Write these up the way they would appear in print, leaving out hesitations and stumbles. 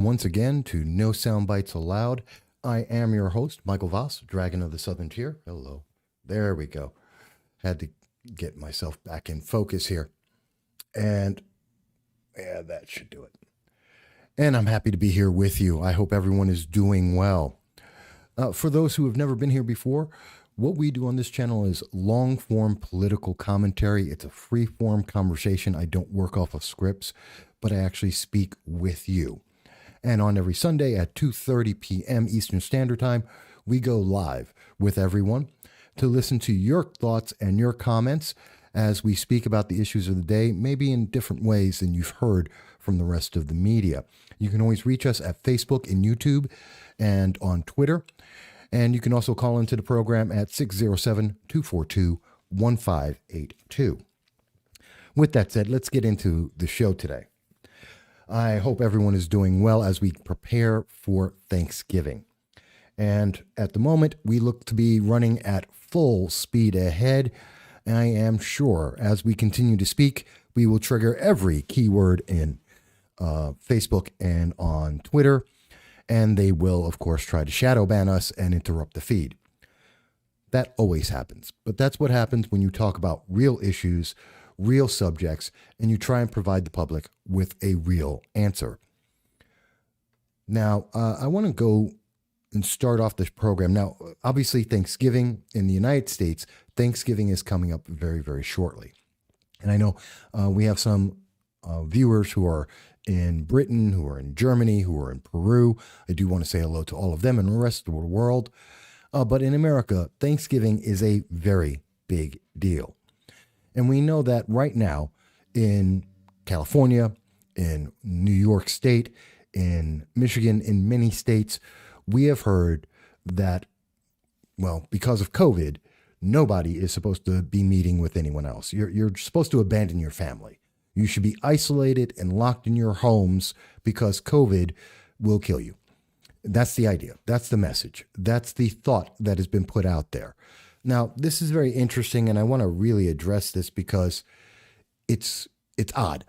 once again to No Soundbites Allowed. I am your host, Michael Voss, Dragon of the Southern Tier. Hello. There we go. Had to get myself back in focus here. And yeah, that should do it. And I'm happy to be here with you. I hope everyone is doing well. For those who have never been here before, what we do on this channel is long-form political commentary. It's a free-form conversation. I don't work off of scripts, but I actually speak with you. And on every Sunday at 2:30 p.m. Eastern Standard Time, we go live with everyone to listen to your thoughts and your comments as we speak about the issues of the day, maybe in different ways than you've heard from the rest of the media. You can always reach us at Facebook and YouTube and on Twitter. And you can also call into the program at 607-242-1582. With that said, let's get into the show today. I hope everyone is doing well as we prepare for Thanksgiving. And at the moment, we look to be running at full speed ahead. I am sure as we continue to speak, we will trigger every keyword in Facebook and on Twitter. And they will, of course, try to shadow ban us and interrupt the feed. That always happens. But that's what happens when you talk about real issues, real subjects, and you try and provide the public with a real answer. Now, I want to go and start off this program. Now, obviously, Thanksgiving in the United States, Thanksgiving is coming up very, very shortly. And I know we have some viewers who are in Britain, who are in Germany, who are in Peru. I do want to say hello to all of them and the rest of the world. But in America, Thanksgiving is a very big deal. And we know that right now in California, in New York State, in Michigan, in many states, we have heard that, well, because of COVID, nobody is supposed to be meeting with anyone else. You're supposed to abandon your family. You should be isolated and locked in your homes because COVID will kill you. That's the idea. That's the message. That's the thought that has been put out there. Now, this is very interesting, and I want to really address this because it's odd.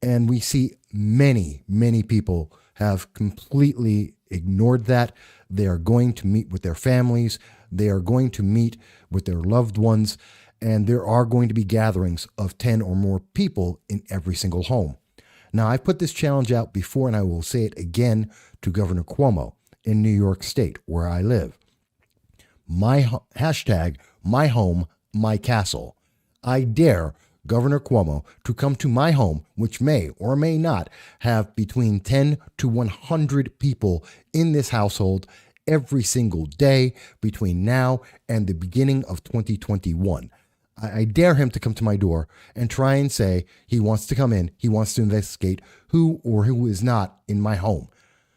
And we see many, many people have completely ignored that. They are going to meet with their families. They are going to meet with their loved ones. And there are going to be gatherings of 10 or more people in every single home. Now, I've put this challenge out before, and I will say it again to Governor Cuomo in New York State, where I live. Hashtag my home, my castle. I dare Governor Cuomo to come to my home, which may or may not have between 10 to 100 people in this household every single day between now and the beginning of 2021. I dare him to come to my door and try and say he wants to come in, he wants to investigate who or who is not in my home,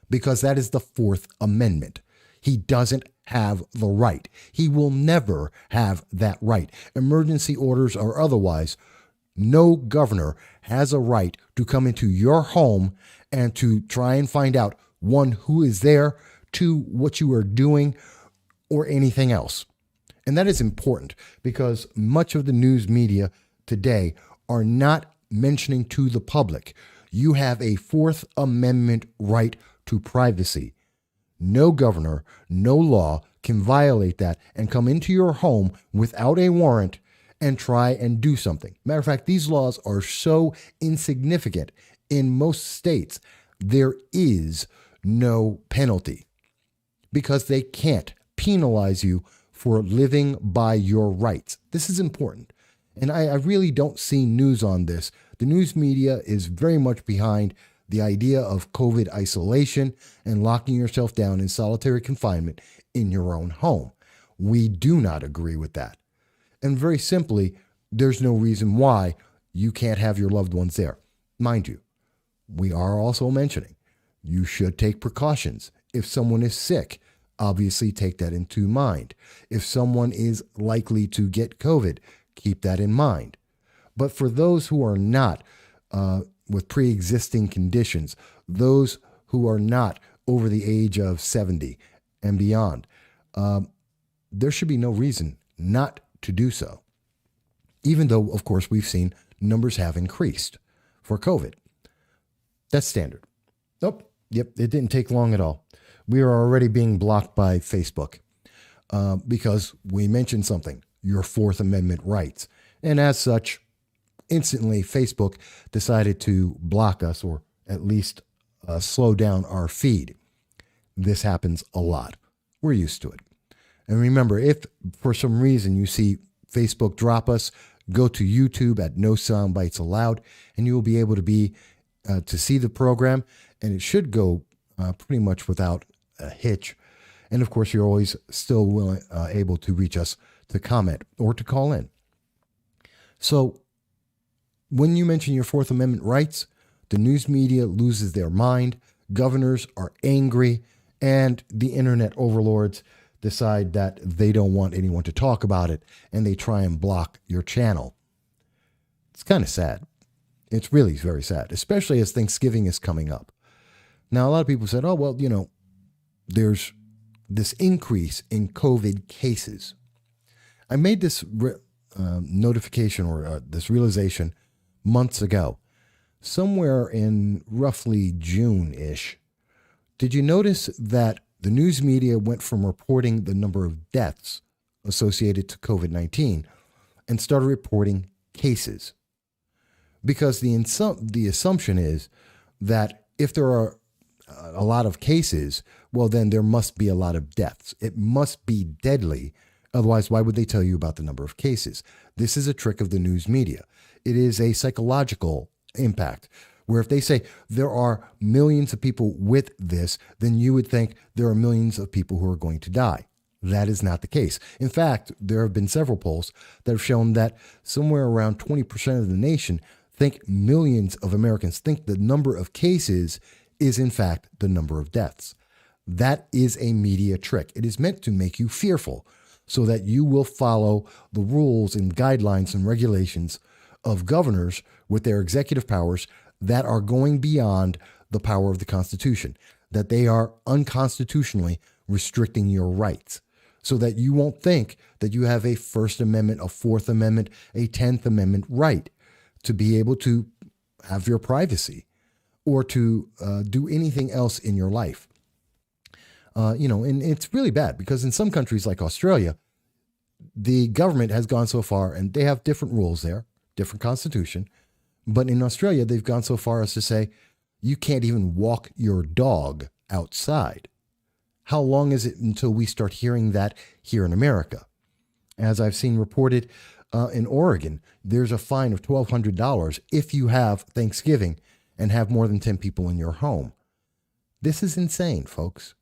because that is the Fourth Amendment. He doesn't have the right. He will never have that right. Emergency orders or otherwise, no governor has a right to come into your home and to try and find out, one, who is there, two, what you are doing, or anything else. And that is important because much of the news media today are not mentioning to the public, you have a Fourth Amendment right to privacy. No governor, no law can violate that and come into your home without a warrant and try and do something. Matter of fact, these laws are so insignificant in most states, there is no penalty because they can't penalize you for living by your rights. This is important. And I really don't see news on this. The news media is very much behind the idea of COVID isolation and locking yourself down in solitary confinement in your own home. We do not agree with that. And very simply, there's no reason why you can't have your loved ones there. Mind you, we are also mentioning you should take precautions. If someone is sick, obviously take that into mind. If someone is likely to get COVID, keep that in mind. But for those who are not with pre-existing conditions, those who are not over the age of 70 and beyond, there should be no reason not to do so. Even though, of course, we've seen numbers have increased for COVID. That's standard. Nope. Yep, it didn't take long at all. We are already being blocked by Facebook because we mentioned something, your Fourth Amendment rights. And as such, instantly Facebook decided to block us, or at least slow down our feed. This happens a lot. We're used to it. And remember, if for some reason you see Facebook drop us, go to YouTube at No Soundbites Allowed, and you will be able to see the program, and it should go pretty much without a hitch. And of course, you're always still able to reach us to comment or to call in. So when you mention your Fourth Amendment rights, the news media loses their mind, governors are angry, and the internet overlords decide that they don't want anyone to talk about it, and they try and block your channel. It's kind of sad. It's really very sad, especially as Thanksgiving is coming up. Now, a lot of people said, oh, well, there's this increase in COVID cases. I made this notification or this realization months ago, somewhere in roughly June-ish. Did you notice that the news media went from reporting the number of deaths associated to COVID-19 and started reporting cases? Because the assumption is that if there are a lot of cases, well, then there must be a lot of deaths. It must be deadly. Otherwise, why would they tell you about the number of cases? This is a trick of the news media. It is a psychological impact, where if they say there are millions of people with this, then you would think there are millions of people who are going to die. That is not the case. In fact, there have been several polls that have shown that somewhere around 20% of the nation think millions of Americans think the number of cases is in fact the number of deaths. That is a media trick. It is meant to make you fearful so that you will follow the rules and guidelines and regulations of governors with their executive powers that are going beyond the power of the Constitution, that they are unconstitutionally restricting your rights, so that you won't think that you have a First Amendment, a Fourth Amendment, a 10th Amendment right to be able to have your privacy or to do anything else in your life. And it's really bad because in some countries like Australia, the government has gone so far, and they have different rules there, different constitution. But in Australia, they've gone so far as to say you can't even walk your dog outside. How long is it until we start hearing that here in America? As I've seen reported in Oregon, there's a fine of $1,200 if you have Thanksgiving and have more than 10 people in your home. This is insane, folks.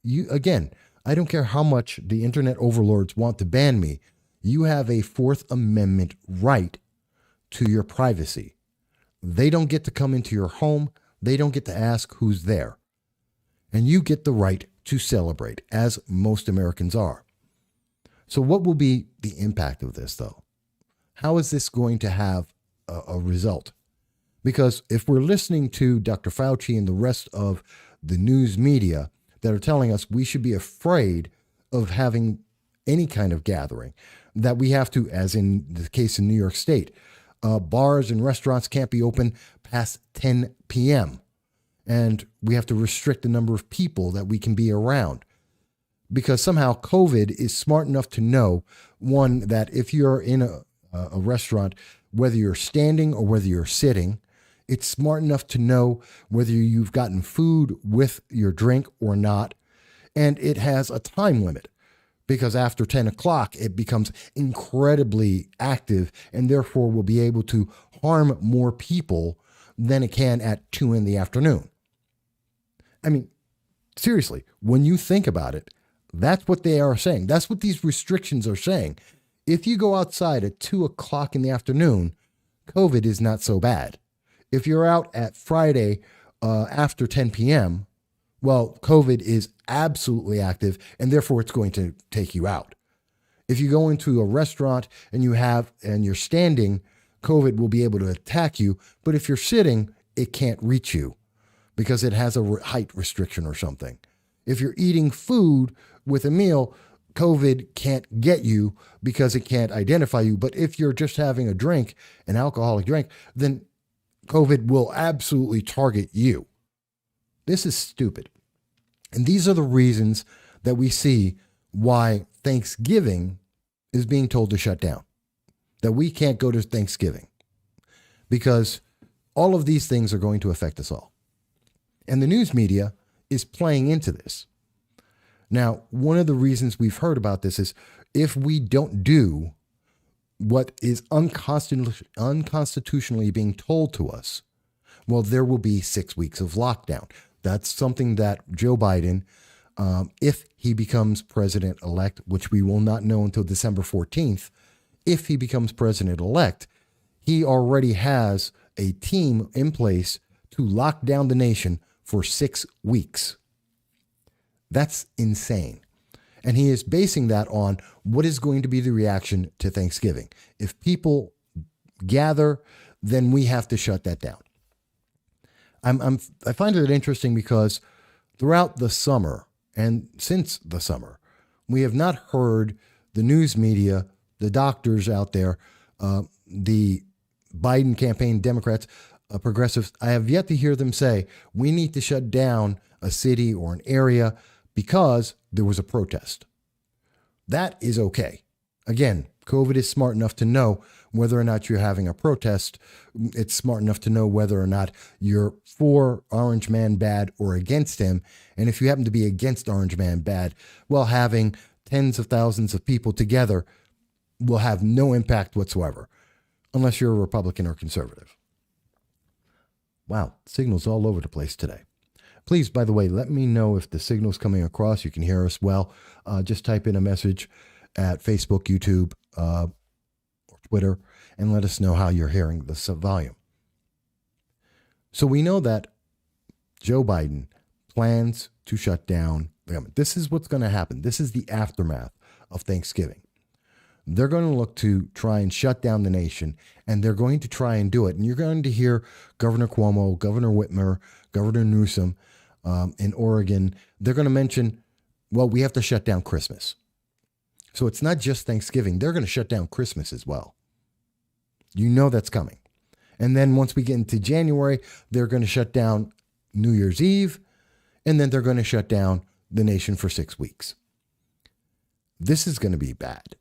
I don't care how much the internet overlords want to ban me. You have a Fourth Amendment right to your privacy. They don't get to come into your home. They don't get to ask who's there. And you get the right to celebrate, as most Americans are. So what will be the impact of this, though? How is this going to have a result? Because if we're listening to Dr. Fauci and the rest of the news media that are telling us we should be afraid of having any kind of gathering, that we have to, as in the case in New York State, bars and restaurants can't be open past 10 p.m. And we have to restrict the number of people that we can be around. Because somehow COVID is smart enough to know, one, that if you're in a restaurant, whether you're standing or whether you're sitting, it's smart enough to know whether you've gotten food with your drink or not. And it has a time limit, because after 10 o'clock, it becomes incredibly active and therefore will be able to harm more people than it can at 2 in the afternoon. I mean, seriously, when you think about it, that's what they are saying. That's what these restrictions are saying. If you go outside at 2 o'clock in the afternoon, COVID is not so bad. If you're out at Friday after 10 p.m., well, COVID is absolutely active, and therefore it's going to take you out. If you go into a restaurant and you're standing, COVID will be able to attack you. But if you're sitting, it can't reach you because it has a height restriction or something. If you're eating food with a meal, COVID can't get you because it can't identify you. But if you're just having a drink, an alcoholic drink, then COVID will absolutely target you. This is stupid. And these are the reasons that we see why Thanksgiving is being told to shut down, that we can't go to Thanksgiving, because all of these things are going to affect us all. And the news media is playing into this. Now, one of the reasons we've heard about this is if we don't do what is unconstitutionally being told to us, well, there will be 6 weeks of lockdown. That's something that Joe Biden, if he becomes president-elect, which we will not know until December 14th, if he becomes president-elect, he already has a team in place to lock down the nation for 6 weeks. That's insane. And he is basing that on what is going to be the reaction to Thanksgiving. If people gather, then we have to shut that down. I find it interesting because throughout the summer and since the summer, we have not heard the news media, the doctors out there, the Biden campaign Democrats, progressives. I have yet to hear them say we need to shut down a city or an area because there was a protest. That is okay. Again, COVID is smart enough to know whether or not you're having a protest. It's smart enough to know whether or not you're for Orange Man bad or against him. And if you happen to be against Orange Man bad, well, having tens of thousands of people together will have no impact whatsoever, unless you're a Republican or conservative. Wow, signals all over the place today. Please, by the way, let me know if the signal's coming across. You can hear us well. Just type in a message at Facebook, YouTube, or Twitter, and let us know how you're hearing the volume. So we know that Joe Biden plans to shut down the government. This is what's going to happen. This is the aftermath of Thanksgiving. They're going to look to try and shut down the nation, and they're going to try and do it. And you're going to hear Governor Cuomo, Governor Whitmer, Governor Newsom in Oregon. They're going to mention, well, we have to shut down Christmas. So it's not just Thanksgiving. They're going to shut down Christmas as well. You know that's coming. And then once we get into January, they're going to shut down New Year's Eve, and then they're going to shut down the nation for 6 weeks. This is going to be bad.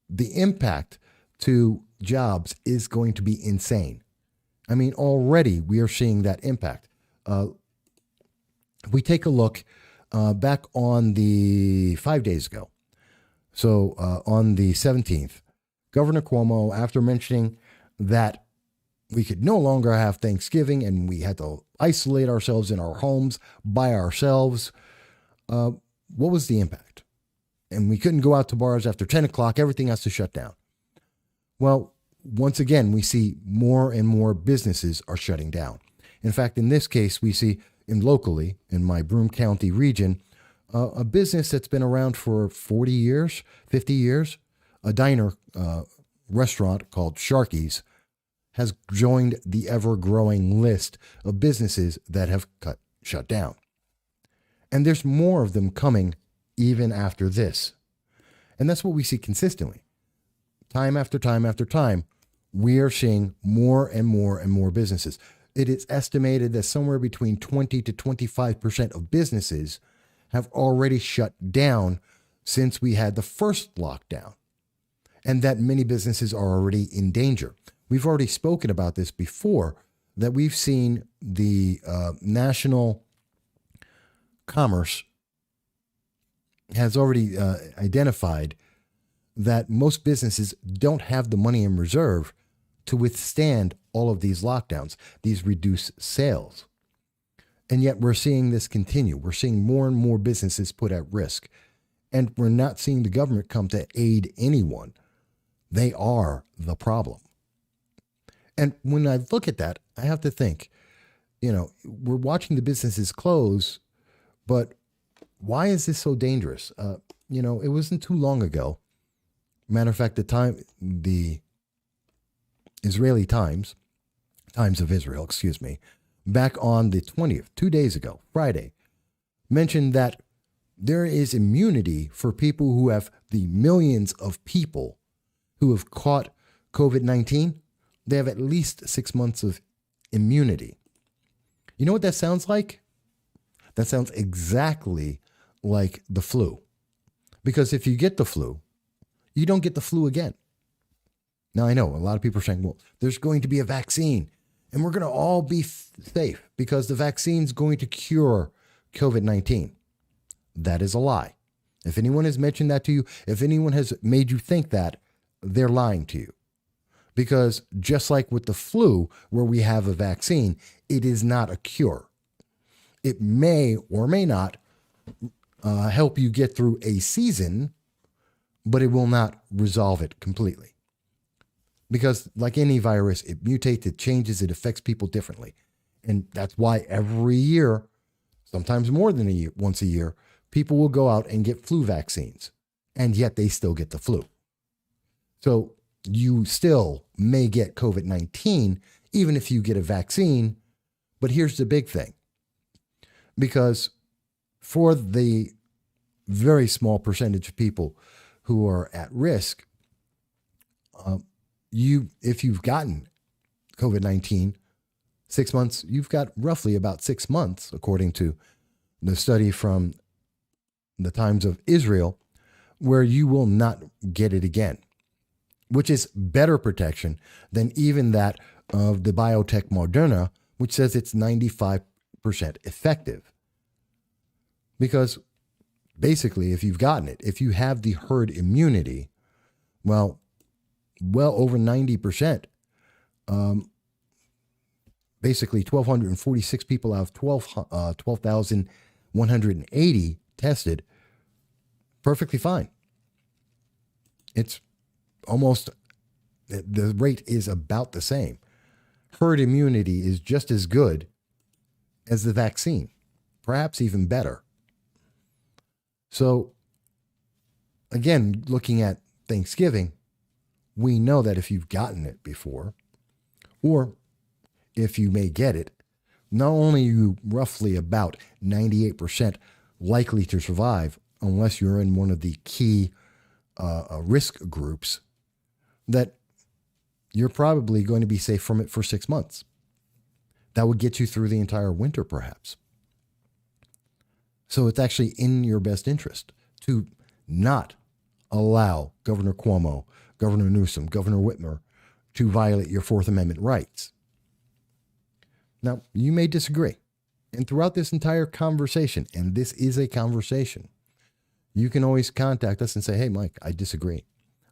The impact to jobs is going to be insane. I mean, already we are seeing that impact. If we take a look back on the 5 days ago, so on the 17th, Governor Cuomo, after mentioning that we could no longer have Thanksgiving and we had to isolate ourselves in our homes by ourselves, what was the impact? And we couldn't go out to bars after 10 o'clock. Everything has to shut down. Well, once again, we see more and more businesses are shutting down. In fact, in this case, we see locally in my Broome County region, a business that's been around for 40 years, 50 years, a diner restaurant called Sharky's, has joined the ever-growing list of businesses that have shut down. And there's more of them coming even after this. And that's what we see consistently. Time after time after time, we are seeing more and more and more businesses. It is estimated that somewhere between 20 to 25% of businesses have already shut down since we had the first lockdown, and that many businesses are already in danger. We've already spoken about this before, that we've seen the National Commerce has already identified that most businesses don't have the money in reserve to withstand all of these lockdowns, these reduced sales. And yet we're seeing this continue. We're seeing more and more businesses put at risk. And we're not seeing the government come to aid anyone. They are the problem. And when I look at that, I have to think, we're watching the businesses close, but why is this so dangerous? It wasn't too long ago. Matter of fact, the Israeli Times of Israel, back on the 20th, 2 days ago, Friday, mentioned that there is immunity for people who have the millions of people who have caught COVID-19. They have at least 6 months of immunity. You know what that sounds like? That sounds exactly like the flu. Because if you get the flu, you don't get the flu again. Now, I know a lot of people are saying, well, there's going to be a vaccine and we're going to all be safe because the vaccine's going to cure COVID-19. That is a lie. If anyone has mentioned that to you, if anyone has made you think that, they're lying to you. Because just like with the flu, where we have a vaccine, it is not a cure. It may or may not help you get through a season, but it will not resolve it completely. Because like any virus, it mutates, it changes, it affects people differently. And that's why every year, sometimes more than once a year, people will go out and get flu vaccines, and yet they still get the flu. So you still may get COVID-19, even if you get a vaccine. But here's the big thing. Because for the very small percentage of people who are at risk, if you've gotten COVID-19, 6 months, you've got roughly about 6 months, according to the study from the Times of Israel, where you will not get it again, which is better protection than even that of the biotech Moderna, which says it's 95% effective. Because basically, if you've gotten it, if you have the herd immunity, well over 90%, basically 1,246 people out of 12,180 tested, perfectly fine. It's almost, the rate is about the same. Herd immunity is just as good as the vaccine, perhaps even better. So, again, looking at Thanksgiving, we know that if you've gotten it before, or if you may get it, not only are you roughly about 98% likely to survive, unless you're in one of the key risk groups, that you're probably going to be safe from it for 6 months. That would get you through the entire winter, perhaps. So it's actually in your best interest to not allow Governor Cuomo, Governor Newsom, Governor Whitmer to violate your Fourth Amendment rights. Now, you may disagree. And throughout this entire conversation, and this is a conversation, you can always contact us and say, hey, Mike, I disagree.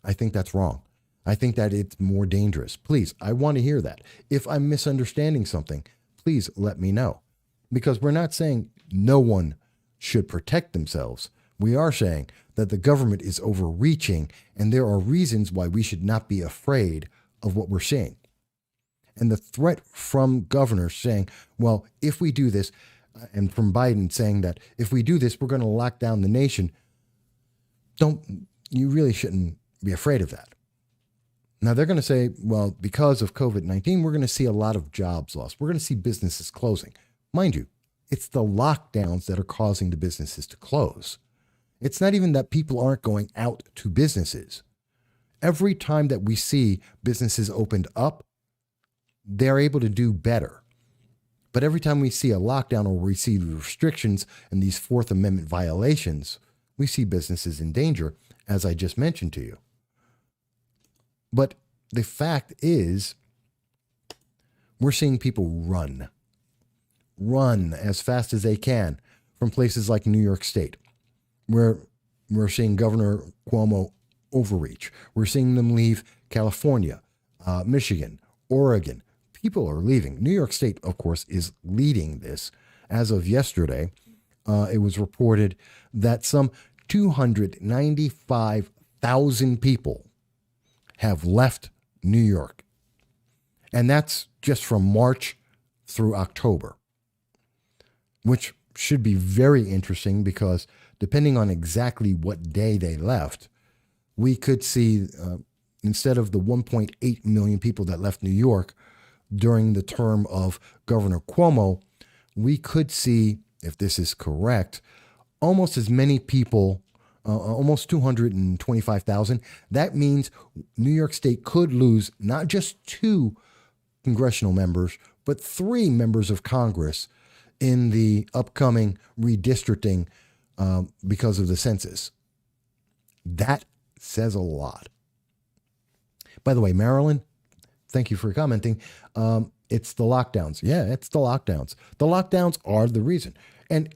I think that's wrong. I think that it's more dangerous. Please, I want to hear that. If I'm misunderstanding something, please let me know. Because we're not saying no one should protect themselves. We are saying that the government is overreaching, and there are reasons why we should not be afraid of what we're seeing. And the threat from governors saying, well, if we do this, and from Biden saying that if we do this, we're going to lock down the nation. You really shouldn't be afraid of that. Now, they're going to say, well, because of COVID-19, we're going to see a lot of jobs lost. We're going to see businesses closing. Mind you, it's the lockdowns that are causing the businesses to close. It's not even that people aren't going out to businesses. Every time that we see businesses opened up, they're able to do better. But every time we see a lockdown or we see restrictions and these Fourth Amendment violations, we see businesses in danger, as I just mentioned to you. But the fact is, we're seeing people run as fast as they can from places like New York State, where we're seeing Governor Cuomo overreach. We're seeing them leave California, Michigan, Oregon. People are leaving. New York State, of course, is leading this. As of yesterday, it was reported that some 295,000 people have left New York. And that's just from March through October, which should be very interesting because depending on exactly what day they left, we could see, instead of the 1.8 million people that left New York during the term of Governor Cuomo, we could see, if this is correct, almost as many people, almost 225,000. That means New York State could lose not just 2 congressional members, but 3 members of Congress in the upcoming redistricting because of the census. That says a lot. By the way, Marilyn, thank you for commenting. It's the lockdowns. Yeah, it's the lockdowns. The lockdowns are the reason. And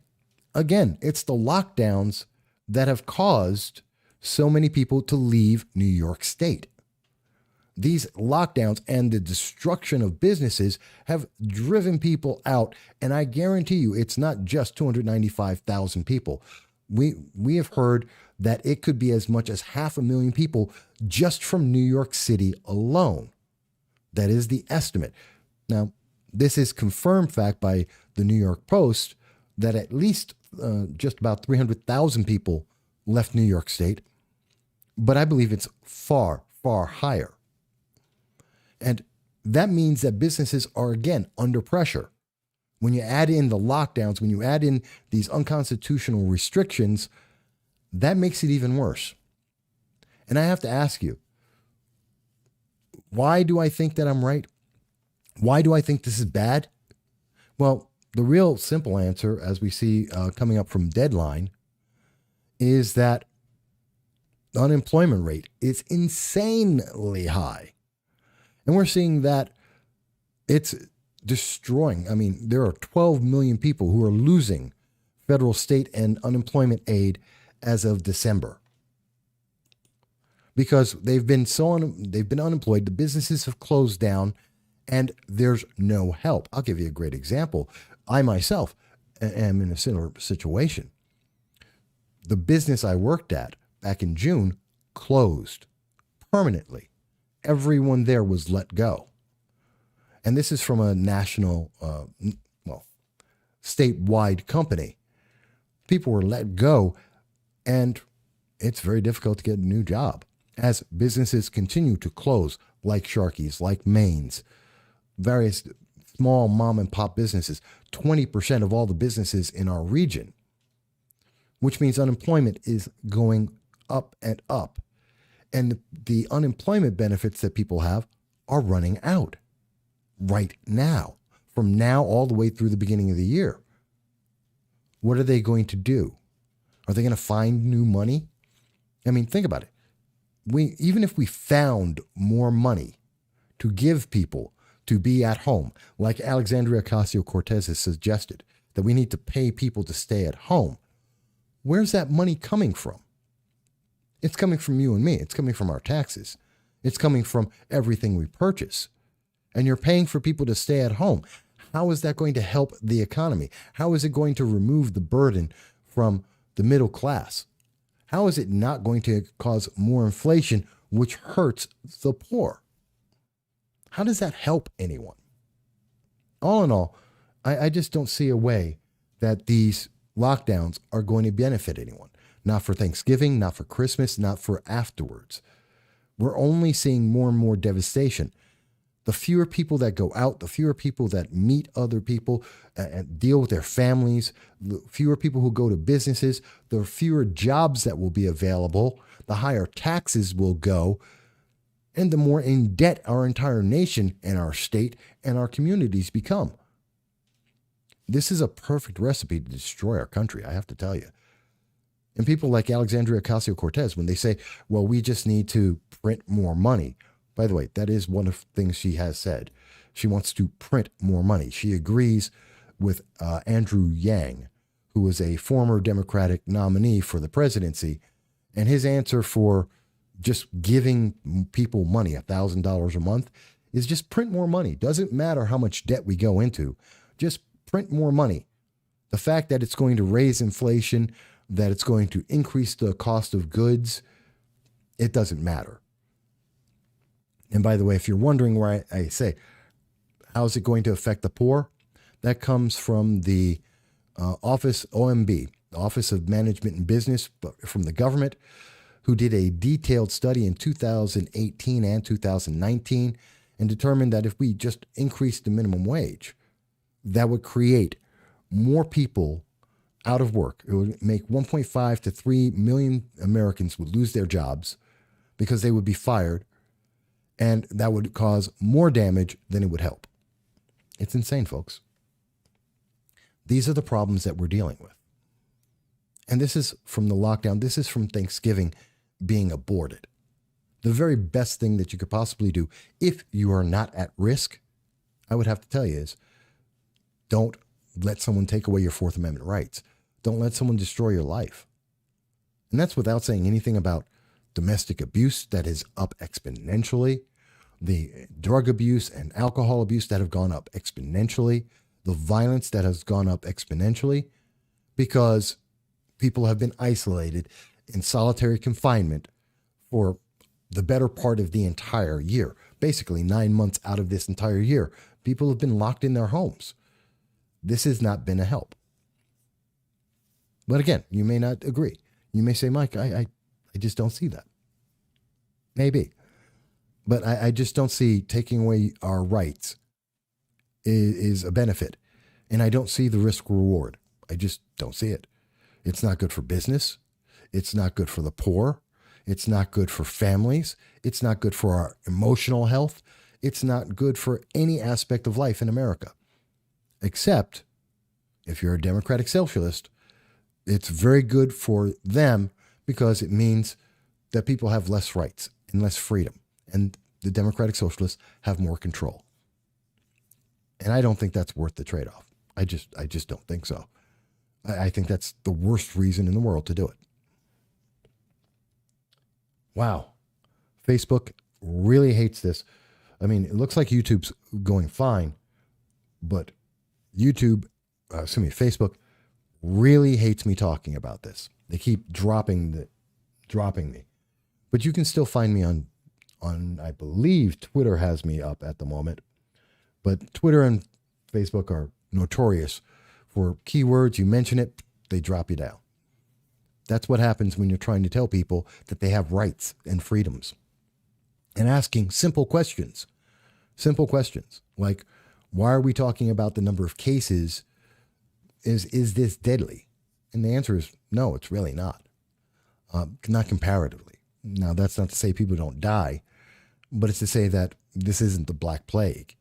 again, it's the lockdowns that have caused so many people to leave New York State. These lockdowns and the destruction of businesses have driven people out. And I guarantee you, it's not just 295,000 people. We have heard that it could be as much as 500,000 people just from New York City alone. That is the estimate. Now, this is confirmed fact by the New York Post that at least just about 300,000 people left New York State. But I believe it's far, far higher. And that means that businesses are, again, under pressure. When you add in the lockdowns, when you add in these unconstitutional restrictions, that makes it even worse. And I have to ask you, why do I think that I'm right? Why do I think this is bad? Well, the real simple answer, as we see coming up from Deadline, is that the unemployment rate is insanely high. And we're seeing that it's destroying. I mean, there are 12 million people who are losing federal, state, and unemployment aid as of December. Because they've been unemployed, the businesses have closed down, and there's no help. I'll give you a great example. I myself am in a similar situation. The business I worked at back in June closed permanently. Everyone there was let go. And this is from a national, statewide company. People were let go, and it's very difficult to get a new job as businesses continue to close, like Sharky's, like Maine's, various small mom and pop businesses, 20% of all the businesses in our region, which means unemployment is going up and up. And the unemployment benefits that people have are running out right now, from now all the way through the beginning of the year. What are they going to do? Are they going to find new money? I mean, think about it. Even if we found more money to give people to be at home, like Alexandria Ocasio-Cortez has suggested, that we need to pay people to stay at home, where's that money coming from? It's coming from you and me. It's coming from our taxes. It's coming from everything we purchase. And you're paying for people to stay at home. How is that going to help the economy? How is it going to remove the burden from the middle class? How is it not going to cause more inflation, which hurts the poor? How does that help anyone? All in all, I just don't see a way that these lockdowns are going to benefit anyone. Not for Thanksgiving, not for Christmas, not for afterwards. We're only seeing more and more devastation. The fewer people that go out, the fewer people that meet other people and deal with their families, the fewer people who go to businesses, the fewer jobs that will be available, the higher taxes will go, and the more in debt our entire nation and our state and our communities become. This is a perfect recipe to destroy our country, I have to tell you. And people like Alexandria Ocasio-Cortez, when they say, well, we just need to print more money. By the way, that is one of the things she has said. She wants to print more money. She agrees with Andrew Yang, who was a former Democratic nominee for the presidency. And his answer for just giving people money, $1,000 a month, is just print more money. Doesn't matter how much debt we go into. Just print more money. The fact that it's going to raise inflation, that it's going to increase the cost of goods, it doesn't matter. And by the way, if you're wondering where I say, how is it going to affect the poor? That comes from the Office OMB, the Office of Management and Business from the government, who did a detailed study in 2018 and 2019 and determined that if we just increased the minimum wage, that would create more people out of work. It would make 1.5 to 3 million Americans would lose their jobs because they would be fired, and that would cause more damage than it would help. It's insane, folks. These are the problems that we're dealing with. And this is from the lockdown. This is from Thanksgiving being aborted. The very best thing that you could possibly do if you are not at risk, I would have to tell you, is don't let someone take away your Fourth Amendment rights. Don't let someone destroy your life. And that's without saying anything about domestic abuse that is up exponentially, the drug abuse and alcohol abuse that have gone up exponentially, the violence that has gone up exponentially, because people have been isolated in solitary confinement for the better part of the entire year. Basically, 9 months out of this entire year, people have been locked in their homes. This has not been a help. But again, you may not agree. You may say, Mike, I just don't see that. Maybe. But I just don't see taking away our rights is a benefit. And I don't see the risk reward. I just don't see it. It's not good for business. It's not good for the poor. It's not good for families. It's not good for our emotional health. It's not good for any aspect of life in America. Except if you're a democratic socialist, it's very good for them because it means that people have less rights and less freedom. And the democratic socialists have more control. And I don't think that's worth the trade-off. I just don't think so. I think that's the worst reason in the world to do it. Wow. Facebook really hates this. I mean, it looks like YouTube's going fine, but Facebook really hates me talking about this. They keep dropping me. But you can still find me on I believe Twitter has me up at the moment. But Twitter and Facebook are notorious for keywords. You mention it, they drop you down. That's what happens when you're trying to tell people that they have rights and freedoms. And asking simple questions. Simple questions like, why are we talking about the number of cases? Is this deadly? And the answer is no, it's really not. Not comparatively. Now, that's not to say people don't die, but it's to say that this isn't the Black Plague.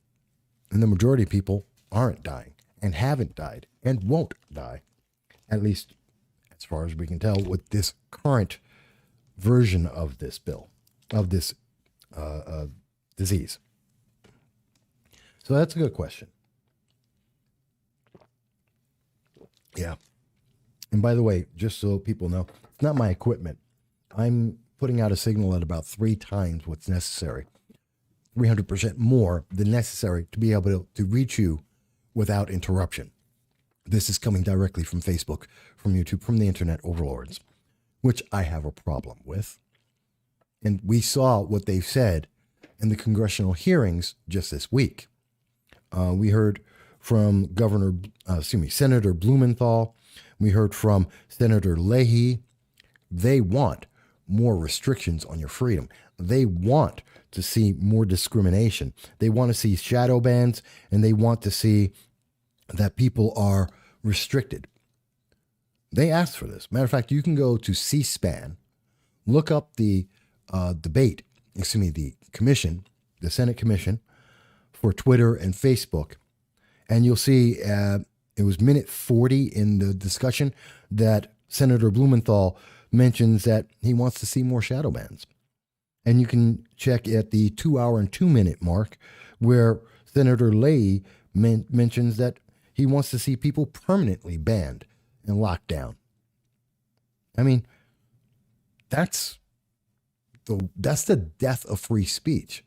And the majority of people aren't dying and haven't died and won't die, at least as far as we can tell with this current version of this bill, of this disease. So that's a good question. Yeah. And by the way, just so people know, it's not my equipment. I'm putting out a signal at about 3 times what's necessary, 300% more than necessary to be able to reach you without interruption. This is coming directly from Facebook, from YouTube, from the internet overlords, which I have a problem with. And we saw what they've said in the congressional hearings just this week. We heard from Senator Blumenthal. We heard from Senator Leahy. They want more restrictions on your freedom. They want to see more discrimination. They want to see shadow bans, and they want to see that people are restricted. They asked for this. Matter of fact, you can go to C-SPAN, look up the the commission, the Senate commission for Twitter and Facebook, and you'll see it was minute 40 in the discussion that Senator Blumenthal mentions that he wants to see more shadow bans. And you can check at the 2-hour and 2-minute mark where Senator Leahy mentions that he wants to see people permanently banned and locked down. I mean, that's the death of free speech.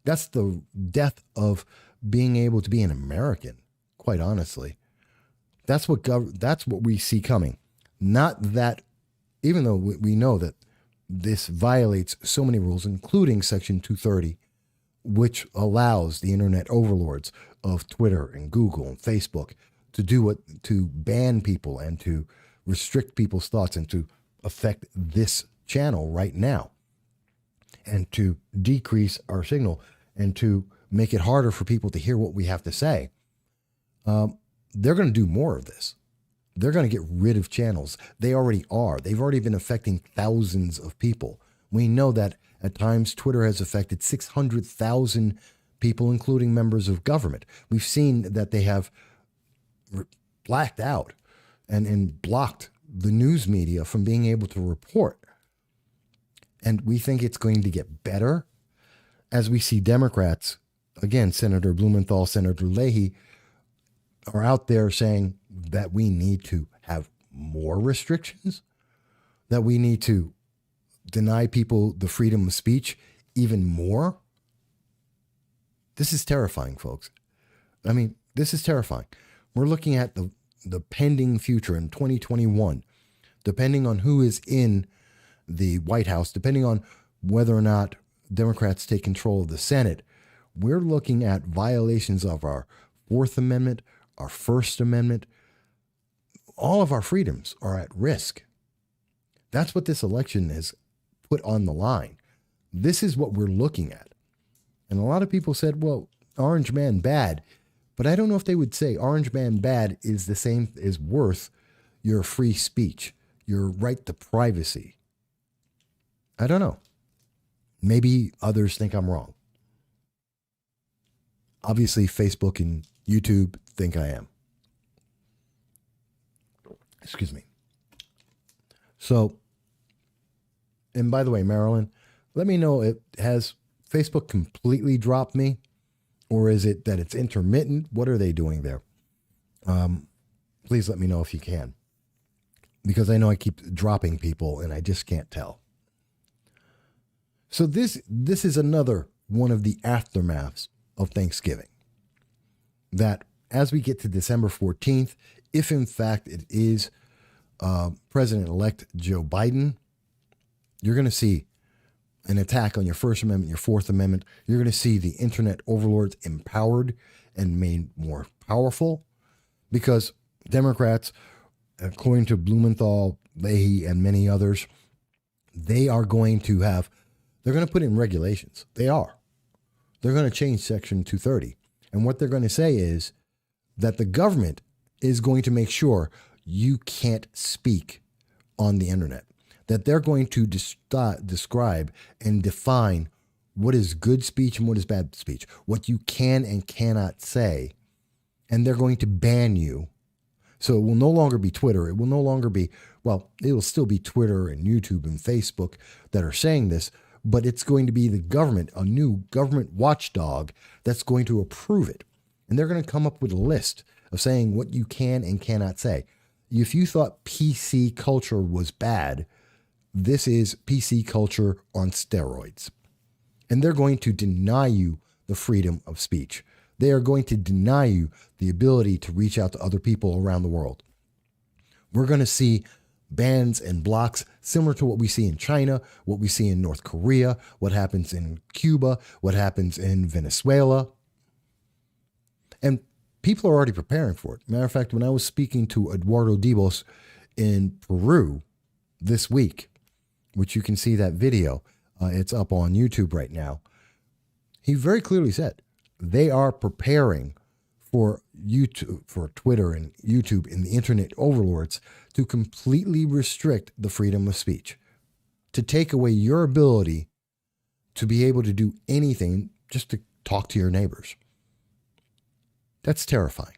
That's the death of being able to be an American, quite honestly. That's what we see coming. Not that, even though we know that this violates so many rules, including Section 230, which allows the internet overlords of Twitter and Google and Facebook to ban people and to restrict people's thoughts and to affect this channel right now and to decrease our signal and to make it harder for people to hear what we have to say. They're going to do more of this. They're going to get rid of channels. They already are. They've already been affecting thousands of people. We know that at times Twitter has affected 600,000 people, including members of government. We've seen that they have blacked out and blocked the news media from being able to report. And we think it's going to get better as we see Democrats, again, Senator Blumenthal, Senator Leahy, are out there saying that we need to have more restrictions, that we need to deny people the freedom of speech even more. This is terrifying, folks. I mean, this is terrifying. We're looking at the pending future in 2021, depending on who is in the White House, depending on whether or not Democrats take control of the Senate. We're looking at violations of our Fourth Amendment, our First Amendment. All of our freedoms are at risk. That's what this election has put on the line. This is what we're looking at. And a lot of people said, well, Orange Man bad. But I don't know if they would say Orange Man bad is the same as worth your free speech, your right to privacy. I don't know. Maybe others think I'm wrong. Obviously, Facebook and YouTube think I am. Excuse me. So, and by the way, Marilyn, let me know, has Facebook completely dropped me? Or is it that it's intermittent? What are they doing there? Please let me know if you can. Because I know I keep dropping people and I just can't tell. So this is another one of the aftermaths of Thanksgiving. That as we get to December 14th, if in fact it is President-elect Joe Biden, you're going to see an attack on your First Amendment, your Fourth Amendment. You're going to see the internet overlords empowered and made more powerful because Democrats, according to Blumenthal, Leahy, and many others, they're going to put in regulations. They're going to change Section 230. And what they're going to say is that the government is going to make sure you can't speak on the internet. That they're going to describe and define what is good speech and what is bad speech, what you can and cannot say, and they're going to ban you. So it will no longer be Twitter. It will no longer be, well, it will still be Twitter and YouTube and Facebook that are saying this, but it's going to be the government, a new government watchdog that's going to approve it. And they're going to come up with a list of saying what you can and cannot say. If you thought PC culture was bad, this is PC culture on steroids. And they're going to deny you the freedom of speech. They are going to deny you the ability to reach out to other people around the world. We're going to see bans and blocks similar to what we see in China, what we see in North Korea, what happens in Cuba, what happens in Venezuela. And people are already preparing for it. Matter of fact, when I was speaking to Eduardo Dibos in Peru this week, which you can see that video, it's up on YouTube right now, he very clearly said they are preparing for YouTube, for Twitter and YouTube and the internet overlords to completely restrict the freedom of speech, to take away your ability to be able to do anything, just to talk to your neighbors. That's terrifying.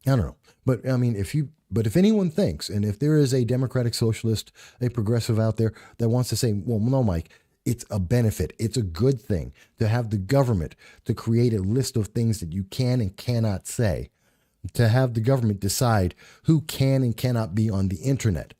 I don't know. But I mean, if anyone thinks, and if there is a democratic socialist, a progressive out there that wants to say, well, no, Mike, it's a benefit. It's a good thing to have the government to create a list of things that you can and cannot say, to have the government decide who can and cannot be on the internet.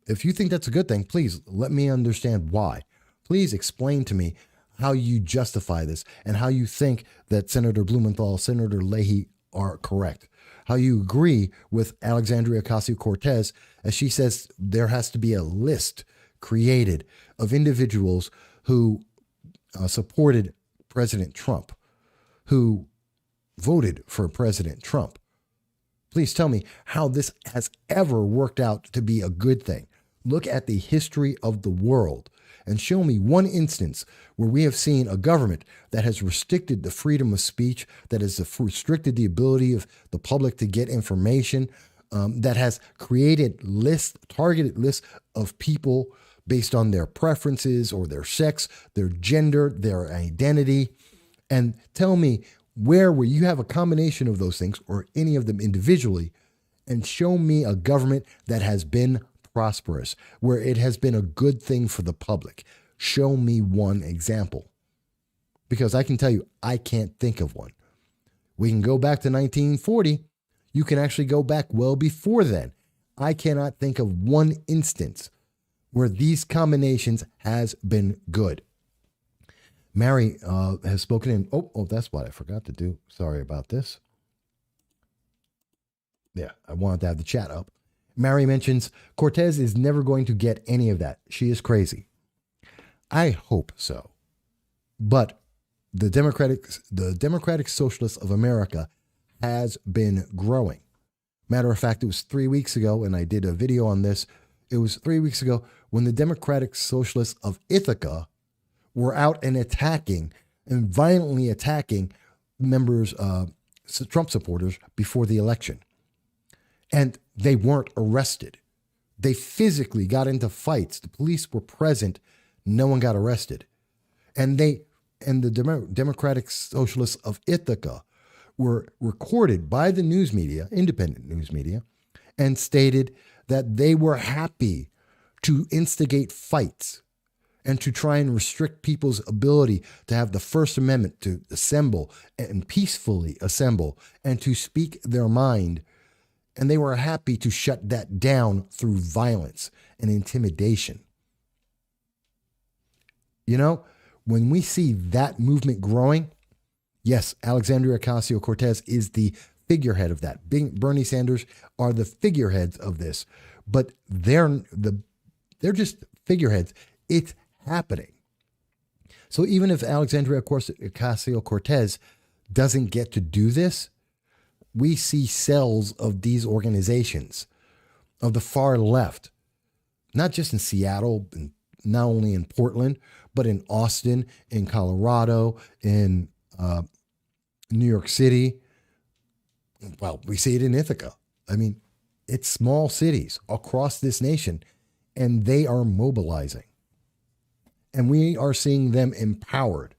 If you think that's a good thing, please let me understand why. Please explain to me how you justify this and how you think that Senator Blumenthal, Senator Leahy are correct. How you agree with Alexandria Ocasio-Cortez as she says there has to be a list created of individuals who supported President Trump, who voted for President Trump. Please tell me how this has ever worked out to be a good thing. Look at the history of the world and show me one instance where we have seen a government that has restricted the freedom of speech, that has restricted the ability of the public to get information, that has created targeted lists of people based on their preferences or their sex, their gender, their identity. And tell me where you have a combination of those things or any of them individually, and show me a government that has been prosperous, where it has been a good thing for the public. Show me one example. Because I can tell you, I can't think of one. We can go back to 1940. You can actually go back well before then. I cannot think of one instance where these combinations has been good. Mary has spoken in. Oh, that's what I forgot to do. Sorry about this. Yeah, I wanted to have the chat up. Mary mentions Cortez is never going to get any of that. She is crazy. I hope so. But the Democratic Socialists of America has been growing. Matter of fact, it was 3 weeks ago, and I did a video on this. It was 3 weeks ago when the Democratic Socialists of Ithaca were out and attacking and violently attacking members, Trump supporters before the election. And they weren't arrested. They physically got into fights. The police were present. No one got arrested. And the Democratic Socialists of Ithaca were recorded by the news media, independent news media, and stated that they were happy to instigate fights and to try and restrict people's ability to have the First Amendment to assemble and peacefully assemble and to speak their mind. And they were happy to shut that down through violence and intimidation. You know, when we see that movement growing, yes, Alexandria Ocasio-Cortez is the figurehead of that. Bernie Sanders are the figureheads of this, but they're just figureheads. It's happening. So even if Alexandria Ocasio-Cortez doesn't get to do this, we see cells of these organizations of the far left, not just in Seattle, and not only in Portland, but in Austin, in Colorado, in New York City. Well, we see it in Ithaca. I mean, it's small cities across this nation, and they are mobilizing. And we are seeing them empowered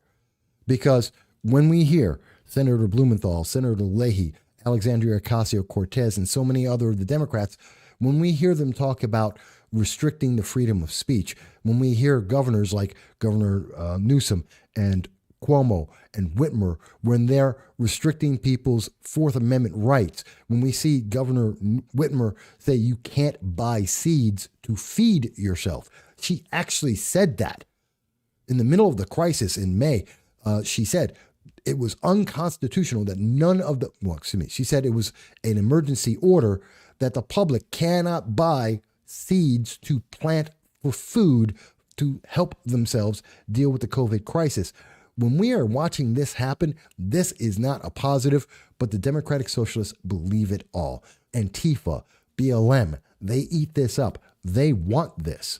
because when we hear Senator Blumenthal, Senator Leahy, Alexandria Ocasio-Cortez, and so many other of the Democrats, when we hear them talk about restricting the freedom of speech, when we hear governors like Governor Newsom and Cuomo and Whitmer, when they're restricting people's Fourth Amendment rights, when we see Governor Whitmer say you can't buy seeds to feed yourself. She actually said that in the middle of the crisis in May. She said it was unconstitutional that she said it was an emergency order that the public cannot buy seeds to plant for food to help themselves deal with the COVID crisis. When we are watching this happen, this is not a positive, but the Democratic Socialists believe it all. Antifa, BLM, they eat this up. They want this.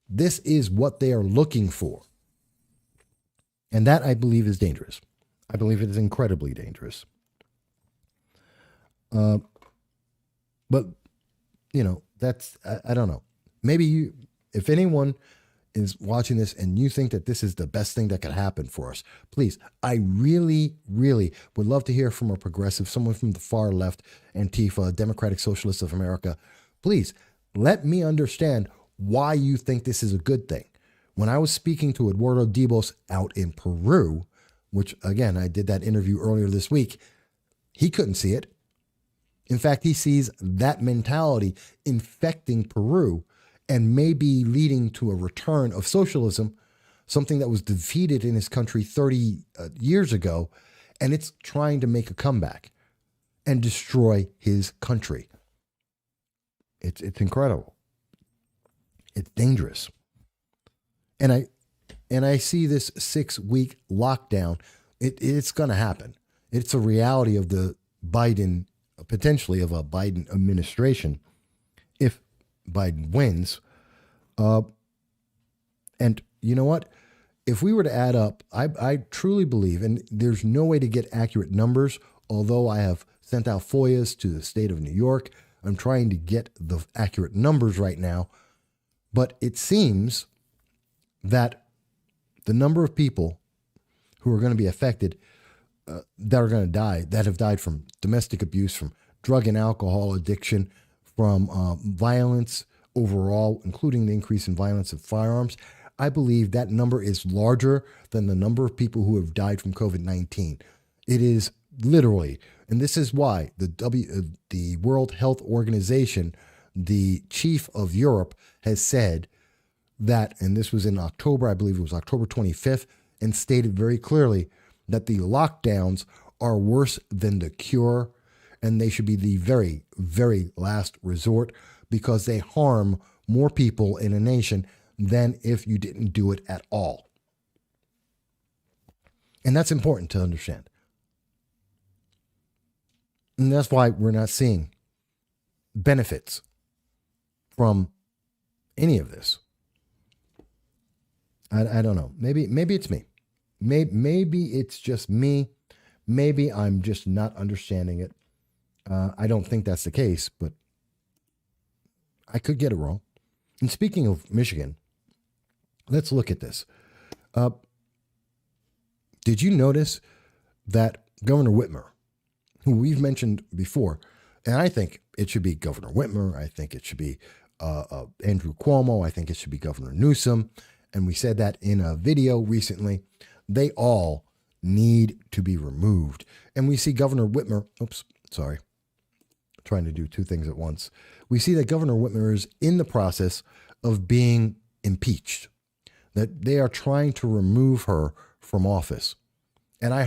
This is what they are looking for. And that, I believe, is dangerous. I believe it is incredibly dangerous. But, you know, that's, I don't know. Maybe if anyone is watching this and you think that this is the best thing that could happen for us, please, I really, really would love to hear from a progressive, someone from the far left, Antifa, Democratic Socialists of America. Please, let me understand why you think this is a good thing. When I was speaking to Eduardo Dibos out in Peru, which, again, I did that interview earlier this week, he couldn't see it. In fact, he sees that mentality infecting Peru and maybe leading to a return of socialism, something that was defeated in his country 30 years ago, and it's trying to make a comeback and destroy his country. It's incredible. It's dangerous. And I see this 6-week lockdown. It's going to happen. It's a reality of the Biden, potentially of a Biden administration, if Biden wins. And you know what? If we were to add up, I truly believe, and there's no way to get accurate numbers, although I have sent out FOIAs to the state of New York. I'm trying to get the accurate numbers right now. But it seems that the number of people who are going to be affected that are going to die, that have died from domestic abuse, from drug and alcohol addiction, from violence overall, including the increase in violence of firearms. I believe that number is larger than the number of people who have died from COVID-19. It is literally, and this is why the World Health Organization, the chief of Europe, has said that, and this was in October, I believe it was October 25th, and stated very clearly that the lockdowns are worse than the cure, and they should be the very, very last resort because they harm more people in a nation than if you didn't do it at all. And that's important to understand. And that's why we're not seeing benefits from any of this. I don't know. Maybe it's me. Maybe it's just me. Maybe I'm just not understanding it. I don't think that's the case, but I could get it wrong. And speaking of Michigan, let's look at this. Did you notice that Governor Whitmer, who we've mentioned before, and I think it should be Governor Whitmer, I think it should be Andrew Cuomo, I think it should be Governor Newsom, and we said that in a video recently, they all need to be removed. And we see Governor Whitmer, trying to do two things at once. We see that Governor Whitmer is in the process of being impeached, that they are trying to remove her from office. And I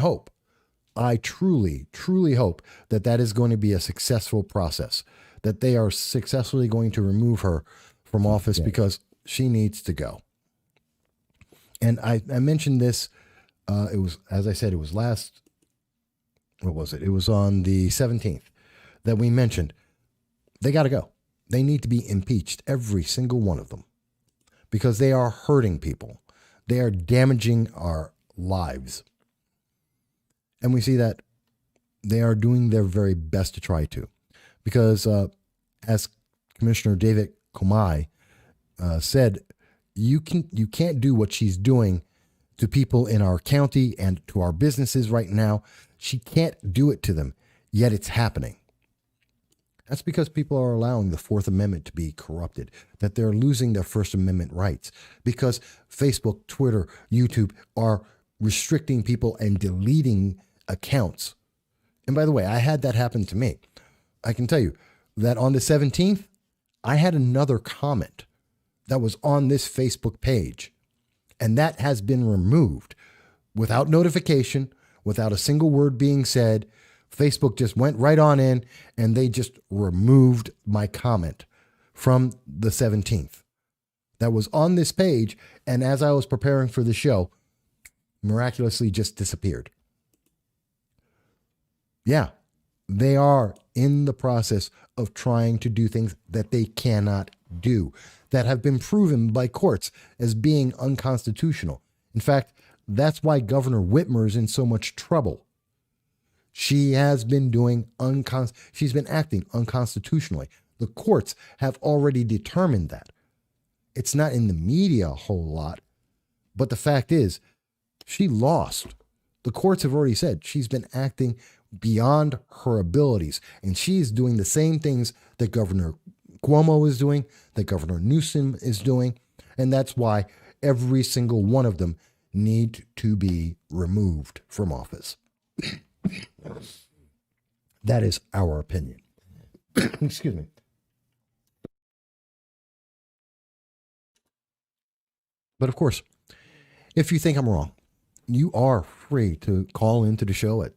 truly, truly hope that that is going to be a successful process, that they are successfully going to remove her from office because she needs to go. And I mentioned this, it was, as I said, it was what was it? It was on the 17th that we mentioned they got to go. They need to be impeached, every single one of them, because they are hurting people. They are damaging our lives. And we see that they are doing their very best to try to, because as Commissioner David Comey said, you can't do what she's doing to people in our county and to our businesses right now. She can't do it to them, yet it's happening. That's because people are allowing the Fourth Amendment to be corrupted, that they're losing their First Amendment rights, because Facebook, Twitter, YouTube are restricting people and deleting accounts. And by the way, I had that happen to me. I can tell you that on the 17th, I had another comment that was on this Facebook page, and that has been removed without notification, without a single word being said. Facebook just went right on in and they just removed my comment from the 17th that was on this page. And as I was preparing for the show, miraculously just disappeared. Yeah, they are in the process of trying to do things that they cannot do, that have been proven by courts as being unconstitutional. In fact, that's why Governor Whitmer is in so much trouble. She has been she's been acting unconstitutionally. The courts have already determined that. It's not in the media a whole lot, but the fact is, she lost. The courts have already said she's been acting beyond her abilities, and she's doing the same things that Governor Cuomo is doing, that Governor Newsom is doing, and that's why every single one of them need to be removed from office. That is our opinion. Excuse me. But of course, if you think I'm wrong, you are free to call into the show at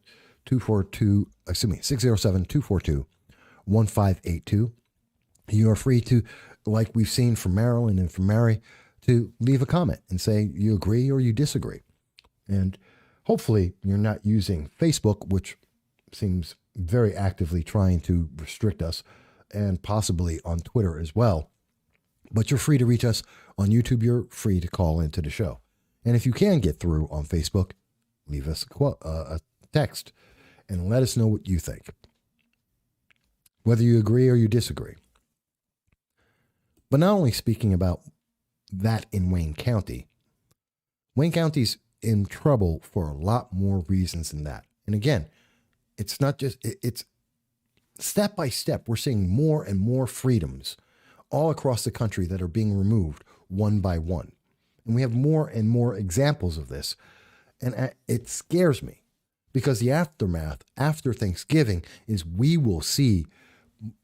607-242-1582. You are free to, like we've seen from Marilyn and from Mary, to leave a comment and say you agree or you disagree. And hopefully you're not using Facebook, which seems very actively trying to restrict us, and possibly on Twitter as well. But you're free to reach us on YouTube. You're free to call into the show. And if you can get through on Facebook, leave us a text and let us know what you think, whether you agree or you disagree. But not only speaking about that in Wayne County's in trouble for a lot more reasons than that. And again, it's not just, it's step by step. We're seeing more and more freedoms all across the country that are being removed one by one. And we have more and more examples of this. And it scares me because the aftermath after Thanksgiving is we will see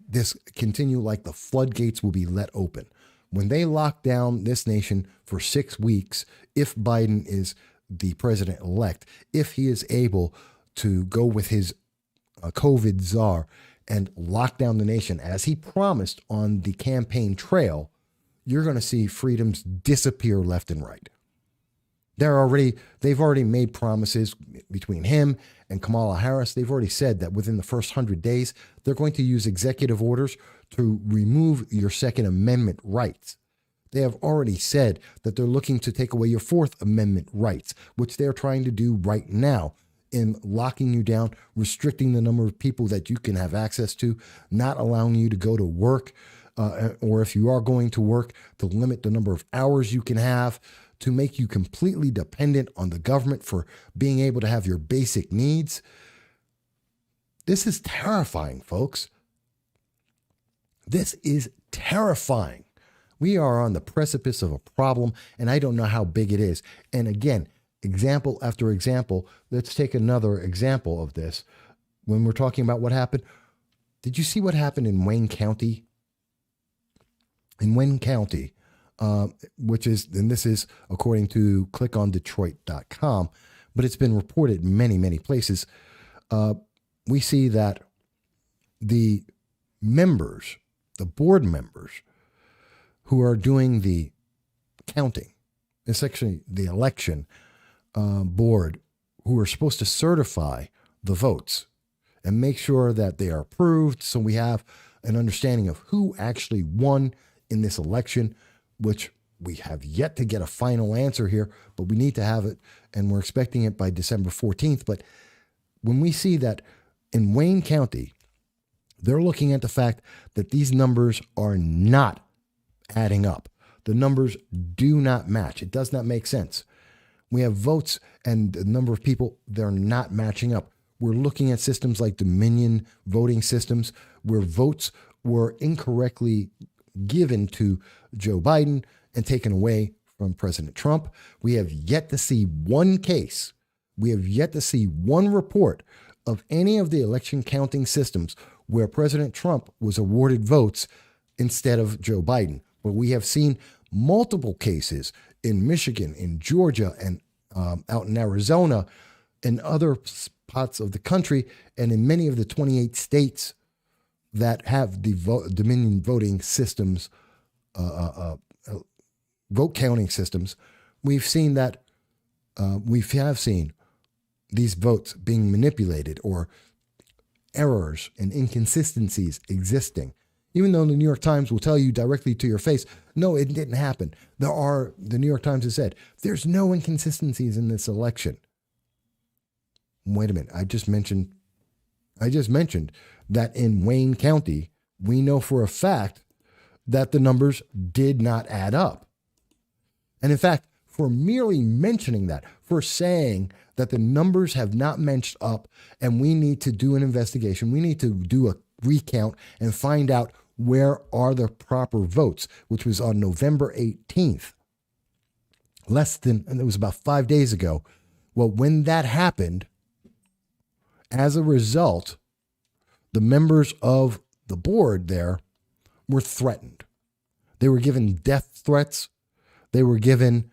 this continue, like the floodgates will be let open. When they lock down this nation for 6 weeks, if Biden is the president-elect, if he is able to go with his COVID czar and lock down the nation as he promised on the campaign trail, you're going to see freedoms disappear left and right. They've already made promises between him and Kamala Harris. They've already said that within the first 100 days, they're going to use executive orders to remove your Second Amendment rights. They have already said that they're looking to take away your Fourth Amendment rights, which they're trying to do right now in locking you down, restricting the number of people that you can have access to, not allowing you to go to work, or if you are going to work, to limit the number of hours you can have, to make you completely dependent on the government for being able to have your basic needs. This is terrifying, folks. This is terrifying. We are on the precipice of a problem, and I don't know how big it is. And again, example after example, let's take another example of this. When we're talking about what happened, did you see what happened in Wayne County? In Wayne County, which is, and this is according to clickondetroit.com, but it's been reported in many, many places. We see that the members, the board members who are doing the counting, it's actually the election board, who are supposed to certify the votes and make sure that they are approved, so we have an understanding of who actually won in this election, which we have yet to get a final answer here, but we need to have it, and we're expecting it by December 14th. But when we see that in Wayne County, they're looking at the fact that these numbers are not adding up. The numbers do not match. It does not make sense. We have votes and the number of people, they're not matching up. We're looking at systems like Dominion voting systems where votes were incorrectly given to Joe Biden and taken away from President Trump. We have yet to see one case. We have yet to see one report of any of the election counting systems where President Trump was awarded votes instead of Joe Biden. But we have seen multiple cases in Michigan, in Georgia, and out in Arizona, and other spots of the country, and in many of the 28 states that have the Dominion voting systems, vote counting systems. We've seen that we have seen these votes being manipulated or errors and inconsistencies existing. Even though the New York Times will tell you directly to your face, no, it didn't happen. The New York Times has said, there's no inconsistencies in this election. Wait a minute. I just mentioned that in Wayne County, we know for a fact that the numbers did not add up. And in fact, for merely mentioning that, for saying that the numbers have not matched up and we need to do an investigation, we need to do a recount and find out where are the proper votes, which was on November 18th. And it was about 5 days ago. Well, when that happened, as a result, the members of the board there were threatened. They were given death threats. They were given,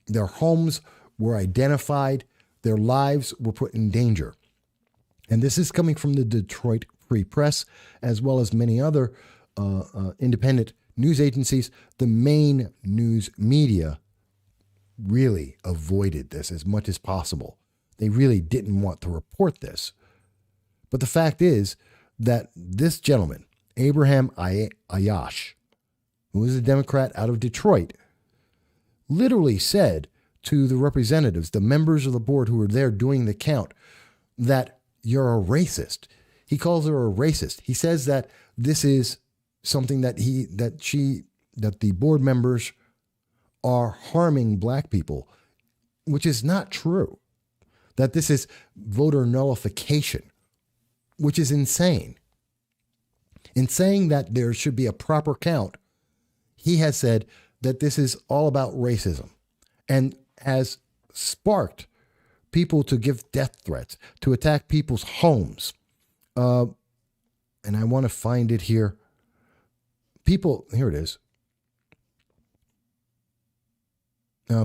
their homes were identified. Their lives were put in danger. And this is coming from the Detroit Free Press, as well as many other independent news agencies. The main news media really avoided this as much as possible. They really didn't want to report this. But the fact is that this gentleman, Abraham Ayash, who is a Democrat out of Detroit, literally said to the representatives, the members of the board who were there doing the count, that you're a racist. He calls her a racist. He says that this is something that the board members are harming black people, which is not true. that this is voter nullification, which is insane. In saying that there should be a proper count, he has said that this is all about racism and has sparked people to give death threats, to attack people's homes. And I want to find it here. Here it is.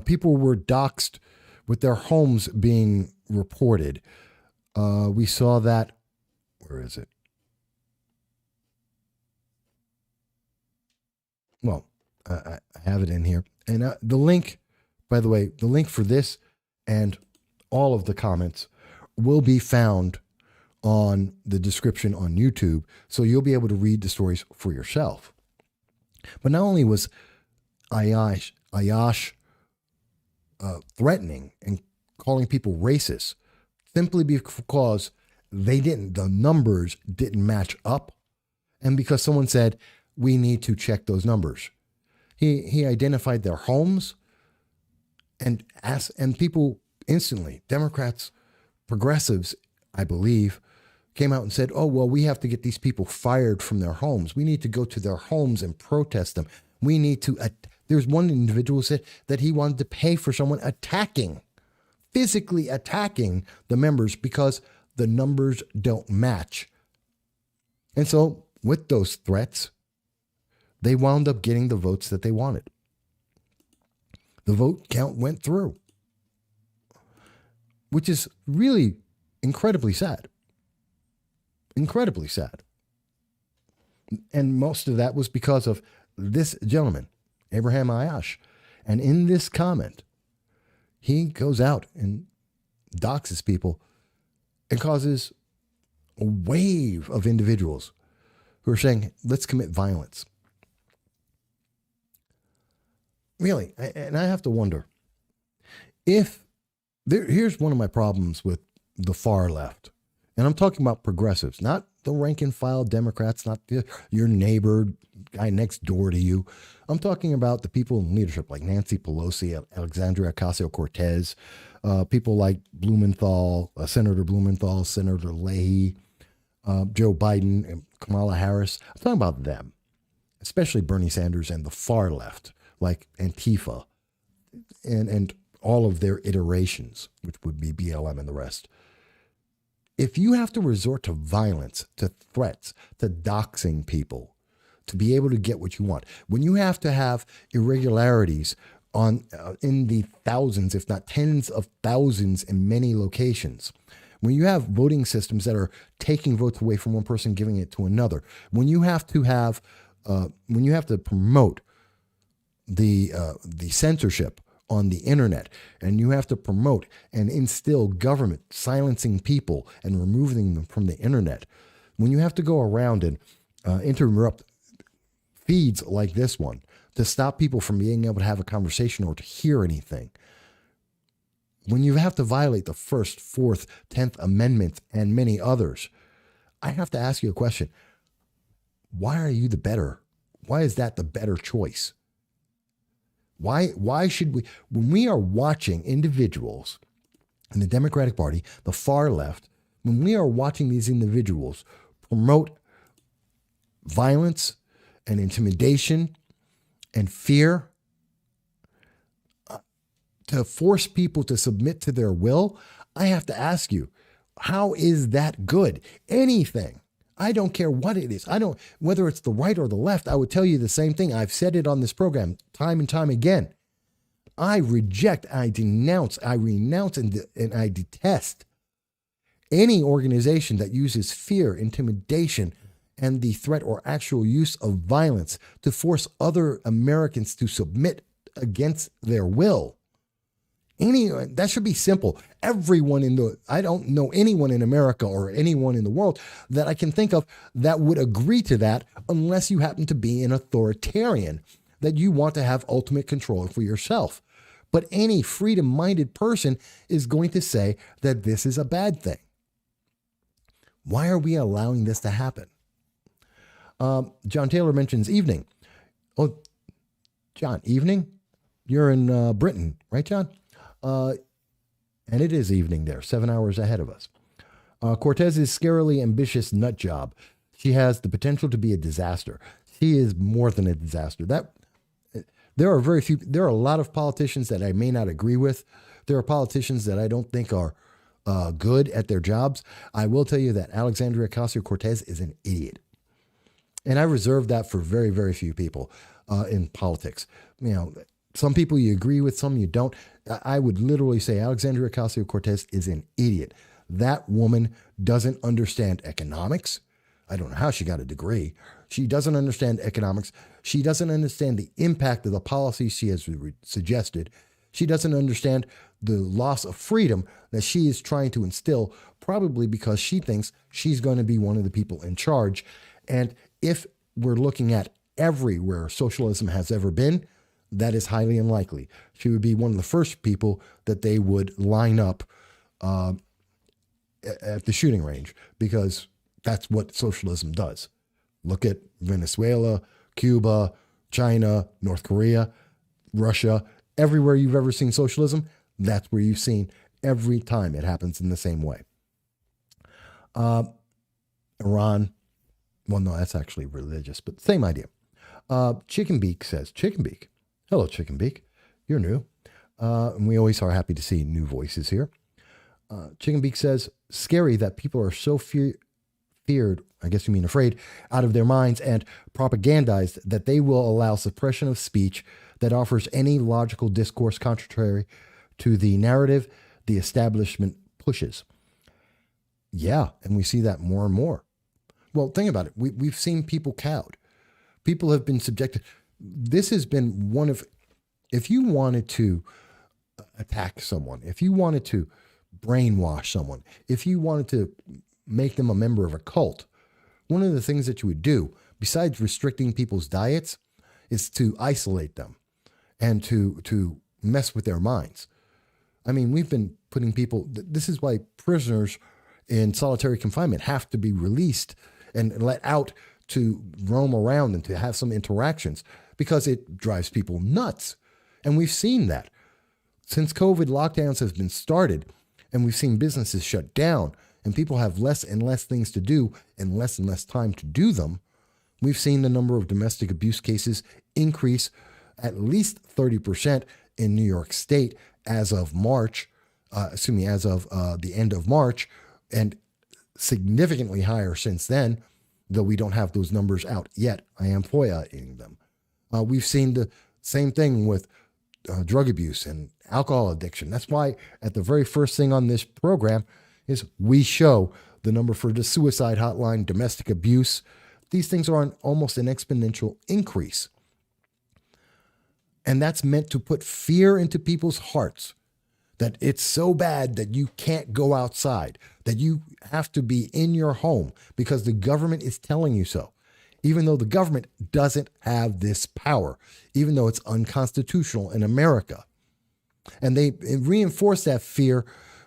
People were doxxed with their homes being reported. We saw that. Where is it? Well, I have it in here. And the link, by the way, the link for this and all of the comments will be found on the description on YouTube. So you'll be able to read the stories for yourself. But not only was Ayash threatening and calling people racist simply because the numbers didn't match up, and because someone said, we need to check those numbers. He identified their homes and people instantly, Democrats, progressives, I believe, came out and said, oh, well, we have to get these people fired from their homes. We need to go to their homes and protest them. We need to, there's one individual who said that he wanted to pay for someone physically attacking the members because the numbers don't match. And so with those threats, they wound up getting the votes that they wanted. The vote count went through, which is really incredibly sad. Incredibly sad. And most of that was because of this gentleman, Abraham Ayash. And in this comment, he goes out and doxes people and causes a wave of individuals who are saying, let's commit violence. Really, and I have to wonder, here's one of my problems with the far left, and I'm talking about progressives, not the rank and file Democrats, not your neighbor, guy next door to you. I'm talking about the people in leadership like Nancy Pelosi, Alexandria Ocasio-Cortez, people like Blumenthal, Senator Blumenthal, Senator Leahy, Joe Biden, and Kamala Harris. I'm talking about them, especially Bernie Sanders and the far left, like Antifa and all of their iterations, which would be BLM and the rest. If you have to resort to violence, to threats, to doxing people to be able to get what you want, when you have to have irregularities in the thousands, if not tens of thousands in many locations, when you have voting systems that are taking votes away from one person, giving it to another, when you have to promote the censorship on the internet, and you have to promote and instill government silencing people and removing them from the internet, when you have to go around and interrupt feeds like this one to stop people from being able to have a conversation or to hear anything, when you have to violate the First, Fourth, 10th Amendments and many others, I have to ask you a question. Why are you the better? Why is that the better choice? Why should we, when we are watching individuals in the Democratic Party, the far left, when we are watching these individuals promote violence and intimidation and fear to force people to submit to their will, I have to ask you, how is that good? Anything. I don't care what it is. Whether it's the right or the left, I would tell you the same thing. I've said it on this program time and time again. I reject, I denounce, I renounce, and I detest any organization that uses fear, intimidation, and the threat or actual use of violence to force other Americans to submit against their will. That should be simple. I don't know anyone in America or anyone in the world that I can think of that would agree to that, unless you happen to be an authoritarian, that you want to have ultimate control for yourself. But any freedom-minded person is going to say that this is a bad thing. Why are we allowing this to happen? John Taylor mentions evening. Oh, John, evening? You're in Britain, right, John? And it is evening there, 7 hours ahead of us. Cortez's scarily ambitious nut job. She has the potential to be a disaster. She is more than a disaster. There are a lot of politicians that I may not agree with. There are politicians that I don't think are good at their jobs. I will tell you that Alexandria Ocasio-Cortez is an idiot. And I reserve that for very, very few people in politics. Some people you agree with, some you don't. I would literally say Alexandria Ocasio-Cortez is an idiot. That woman doesn't understand economics. I don't know how she got a degree. She doesn't understand economics. She doesn't understand the impact of the policies she has suggested. She doesn't understand the loss of freedom that she is trying to instill, probably because she thinks she's going to be one of the people in charge. And if we're looking at everywhere socialism has ever been, that is highly unlikely. She would be one of the first people that they would line up at the shooting range, because that's what socialism does. Look at Venezuela, Cuba, China, North Korea, Russia. Everywhere you've ever seen socialism, that's where you've seen every time it happens in the same way. Iran, well, no, that's actually religious, but same idea. Chicken Beak says, Chicken Beak. Hello, Chicken Beak. You're new. And we always are happy to see new voices here. Chicken Beak says, scary that people are so feared, I guess you mean afraid, out of their minds and propagandized that they will allow suppression of speech that offers any logical discourse contrary to the narrative the establishment pushes. Yeah, and we see that more and more. Well, think about it. We've seen people cowed. People have been subjected. This has been one of, if you wanted to attack someone, if you wanted to brainwash someone, if you wanted to make them a member of a cult, one of the things that you would do, besides restricting people's diets, is to isolate them and to mess with their minds. I mean, we've been putting people, this is why prisoners in solitary confinement have to be released and let out to roam around and to have some interactions, because it drives people nuts. And we've seen that. Since COVID lockdowns have been started and we've seen businesses shut down and people have less and less things to do and less time to do them, we've seen the number of domestic abuse cases increase at least 30% in New York State as of March, as of the end of March, and significantly higher since then, though we don't have those numbers out yet. I am FOIA-ing them. We've seen the same thing with drug abuse and alcohol addiction. That's why at the very first thing on this program is we show the number for the suicide hotline, domestic abuse. These things are on almost an exponential increase. And that's meant to put fear into people's hearts that it's so bad that you can't go outside, that you have to be in your home because the government is telling you so. Even though the government doesn't have this power, even though it's unconstitutional in America. And they reinforce that fear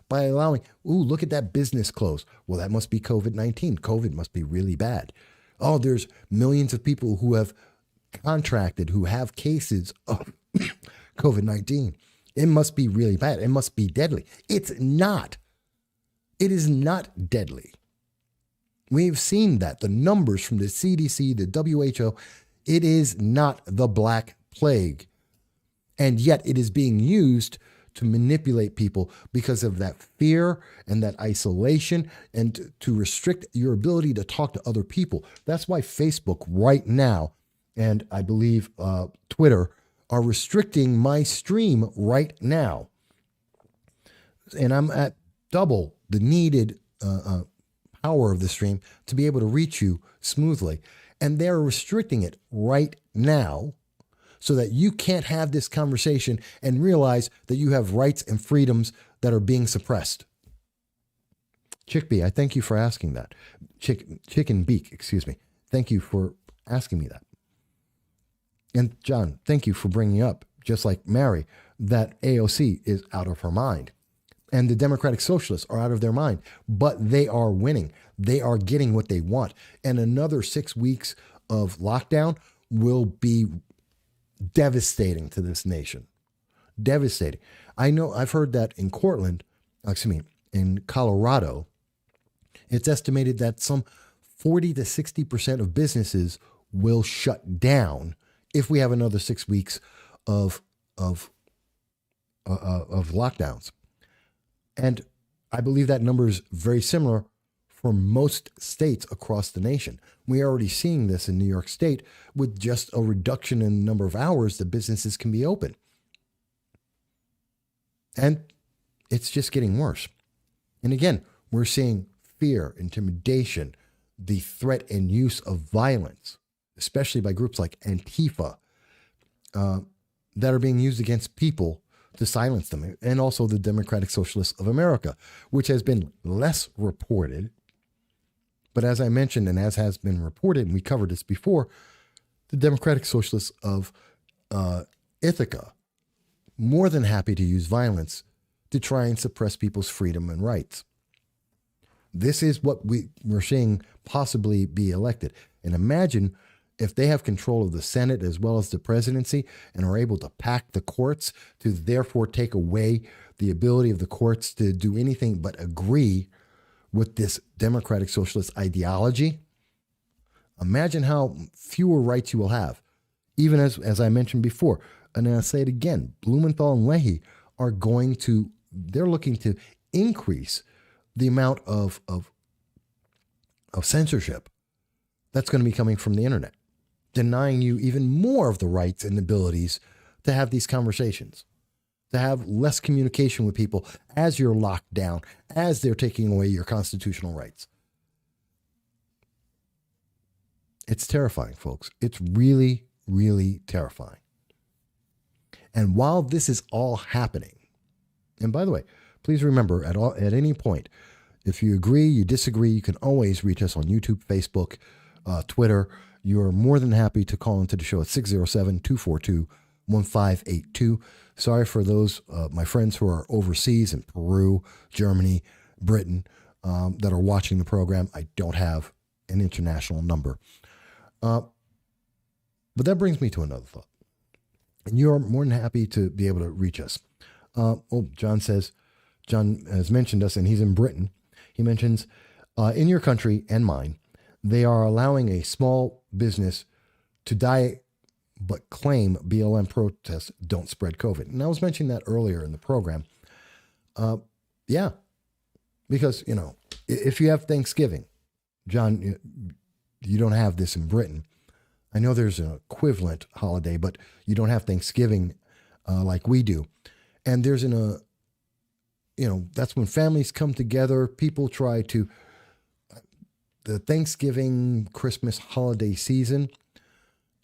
by allowing, look at that business close. Well, that must be COVID-19. COVID must be really bad. Oh, there's millions of people who have contracted, who have cases of COVID-19. It must be really bad. It must be deadly. It's not. It is not deadly. We've seen that. The numbers from the CDC, the WHO, it is not the Black Plague. And yet it is being used to manipulate people because of that fear and that isolation and to restrict your ability to talk to other people. That's why Facebook right now, and I believe Twitter, are restricting my stream right now. And I'm at double the needed power of the stream to be able to reach you smoothly. And they're restricting it right now so that you can't have this conversation and realize that you have rights and freedoms that are being suppressed. Chickbee, I thank you for asking that. Chicken Beak, excuse me. Thank you for asking me that. And John, thank you for bringing up, just like Mary, that AOC is out of her mind. And the Democratic Socialists are out of their mind, but they are winning. They are getting what they want. And another 6 weeks of lockdown will be devastating to this nation. Devastating. I know I've heard that in Cortland, in Colorado, it's estimated that some 40 to 60% of businesses will shut down if we have another 6 weeks of lockdowns. And I believe that number is very similar for most states across the nation. We're already seeing this in New York State with just a reduction in the number of hours that businesses can be open. And it's just getting worse. And again, we're seeing fear, intimidation, the threat and use of violence, especially by groups like Antifa, that are being used against people to silence them, and also the Democratic Socialists of America, which has been less reported. But as I mentioned, and as has been reported, and we covered this before, the Democratic Socialists of Ithaca, more than happy to use violence to try and suppress people's freedom and rights. This is what we're seeing possibly be elected. And imagine if they have control of the Senate as well as the presidency and are able to pack the courts to therefore take away the ability of the courts to do anything but agree with this Democratic Socialist ideology. Imagine how fewer rights you will have. Even as I mentioned before, and I'll say it again, Blumenthal and Leahy they're looking to increase the amount of censorship that's going to be coming from the internet, denying you even more of the rights and abilities to have these conversations, to have less communication with people as you're locked down, as they're taking away your constitutional rights. It's terrifying, folks. It's really, really terrifying. And while this is all happening, and by the way, please remember at any point, if you agree, you disagree, you can always reach us on YouTube, Facebook, Twitter. You are more than happy to call into the show at 607-242-1582. Sorry for those, my friends who are overseas in Peru, Germany, Britain, that are watching the program. I don't have an international number. But that brings me to another thought. And you're more than happy to be able to reach us. John has mentioned us, and he's in Britain. He mentions, in your country and mine, they are allowing a small business to die but claim BLM protests don't spread COVID. And I was mentioning that earlier in the program. Yeah, because, if you have Thanksgiving, John, you don't have this in Britain. I know there's an equivalent holiday, but you don't have Thanksgiving like we do. And there's that's when families come together. People try to, the Thanksgiving, Christmas holiday season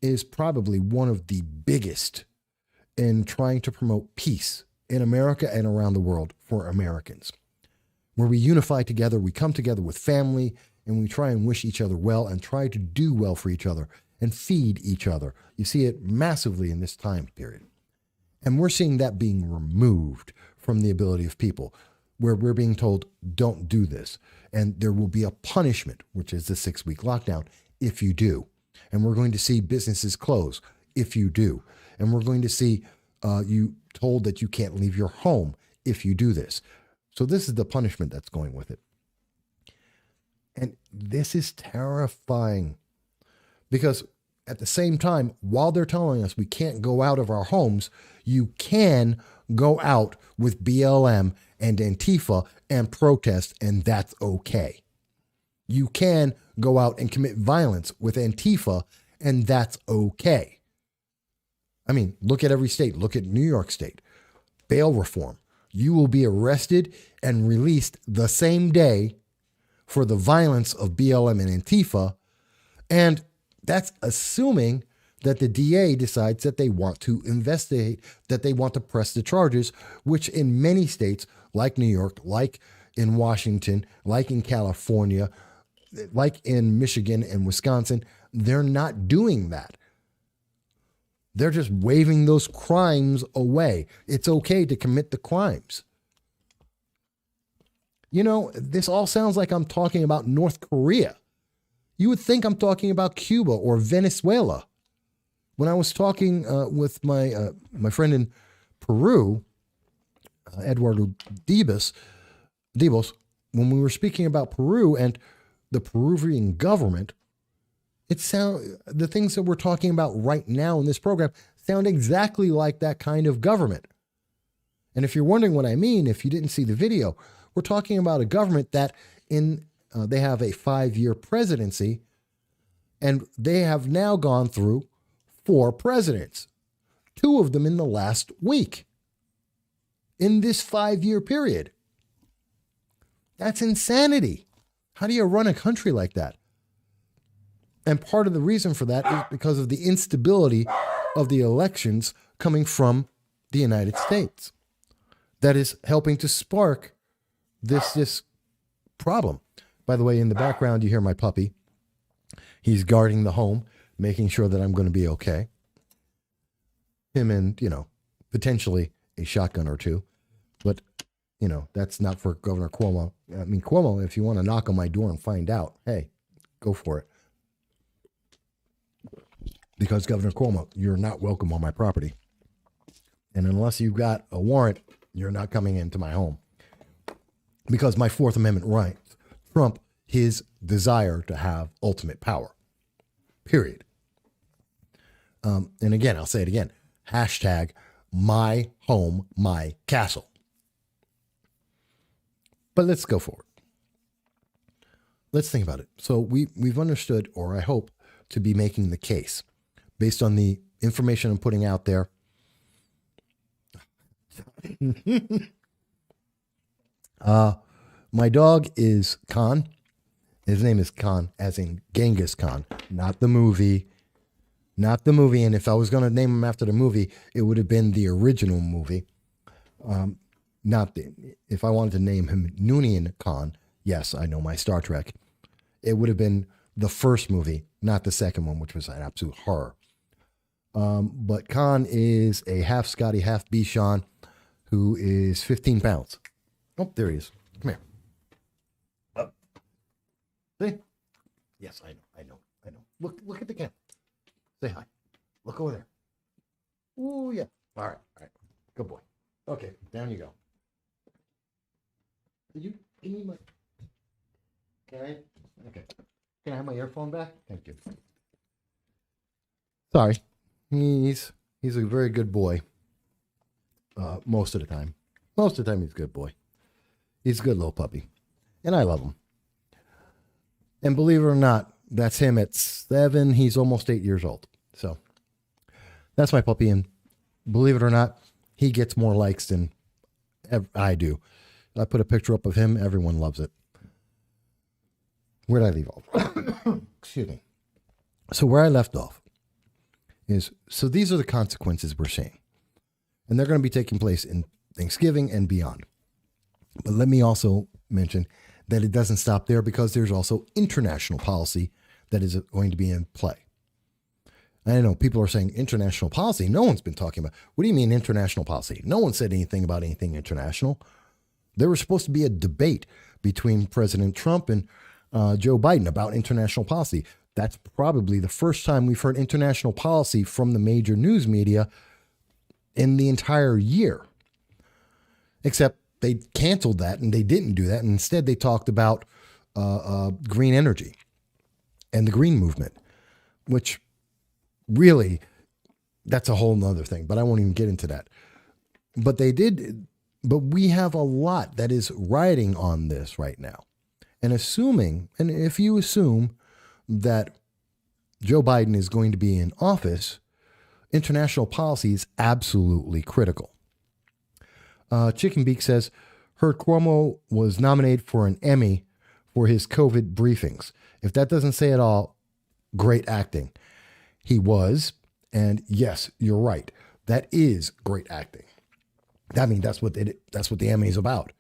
is probably one of the biggest in trying to promote peace in America and around the world for Americans, where we unify together, we come together with family, and we try and wish each other well and try to do well for each other and feed each other. You see it massively in this time period. And we're seeing that being removed from the ability of people, where we're being told, don't do this. And there will be a punishment, which is the 6-week lockdown, if you do. And we're going to see businesses close if you do. And we're going to see you told that you can't leave your home if you do this. So this is the punishment that's going with it. And this is terrifying, because at the same time, while they're telling us we can't go out of our homes, you can go out with BLM and Antifa and protest, and that's okay. You can go out and commit violence with Antifa, and that's okay. I mean, look at every state. Look at New York State. Bail reform. You will be arrested and released the same day for the violence of BLM and Antifa, and that's assuming that the DA decides that they want to investigate, that they want to press the charges, which in many states, like New York, like in Washington, like in California, like in Michigan and Wisconsin, they're not doing that. They're just waving those crimes away. It's okay to commit the crimes. This all sounds like I'm talking about North Korea. You would think I'm talking about Cuba or Venezuela. When I was talking with my friend in Peru, Eduardo Dibas, Divos, when we were speaking about Peru and the Peruvian government, the things that we're talking about right now in this program sound exactly like that kind of government. And if you're wondering what I mean, if you didn't see the video, we're talking about a government that they have a 5-year presidency, and they have now gone through 4 presidents, 2 of them in the last week, in this 5-year period. That's insanity. How do you run a country like that? And part of the reason for that is because of the instability of the elections coming from the United States. That is helping to spark this problem. By the way, in the background, you hear my puppy. He's guarding the home, making sure that I'm going to be okay. Him and, potentially a shotgun or 2. But, that's not for Governor Cuomo. I mean, Cuomo, if you want to knock on my door and find out, hey, go for it. Because Governor Cuomo, you're not welcome on my property. And unless you've got a warrant, you're not coming into my home. Because my Fourth Amendment rights trump his desire to have ultimate power. Period. And again, I'll say it again. Hashtag my home, my castle. But let's go forward. Let's think about it. So we've understood, or I hope to be making the case based on the information I'm putting out there. My dog is Khan. His name is Khan, as in Genghis Khan, not the movie. Not the movie. And if I was going to name him after the movie, it would have been the original movie. If I wanted to name him Noonien Khan, yes, I know my Star Trek. It would have been the first movie, not the second one, which was an absolute horror. But Khan is a half Scotty, half Bichon, who is 15 pounds. Oh, there he is. Come here. Up. See? Yes, I know. Look at the camera. Say hi. Look over there. Ooh, yeah. All right. Good boy. Okay, down you go. Did you give me my... Okay. Can I have my earphone back? Thank you. Sorry. He's a very good boy. Most of the time. Most of the time he's a good boy. He's a good little puppy. And I love him. And believe it or not, that's him at 7. He's almost 8 years old. So that's my puppy. And believe it or not, he gets more likes than I do. I put a picture up of him. Everyone loves it. Where did I leave off? Excuse me. So where I left off is, so these are the consequences we're seeing. And they're going to be taking place in Thanksgiving and beyond. But let me also mention that it doesn't stop there, because there's also international policy that is going to be in play. I know people are saying international policy. No one's been talking about. What do you mean international policy? No one said anything about anything international. There was supposed to be a debate between President Trump and Joe Biden about international policy. That's probably the first time we've heard international policy from the major news media in the entire year. Except they canceled that and they didn't do that. And instead, they talked about green energy and the green movement, which really, that's a whole nother thing. But I won't even get into that. But they did. But we have a lot that is riding on this right now. And if you assume that Joe Biden is going to be in office, international policy is absolutely critical. Chicken Beak says, heard Cuomo was nominated for an Emmy for his COVID briefings. If that doesn't say it all, great acting. He was, and yes, you're right. That is great acting. I mean, that's what the Emmy is about.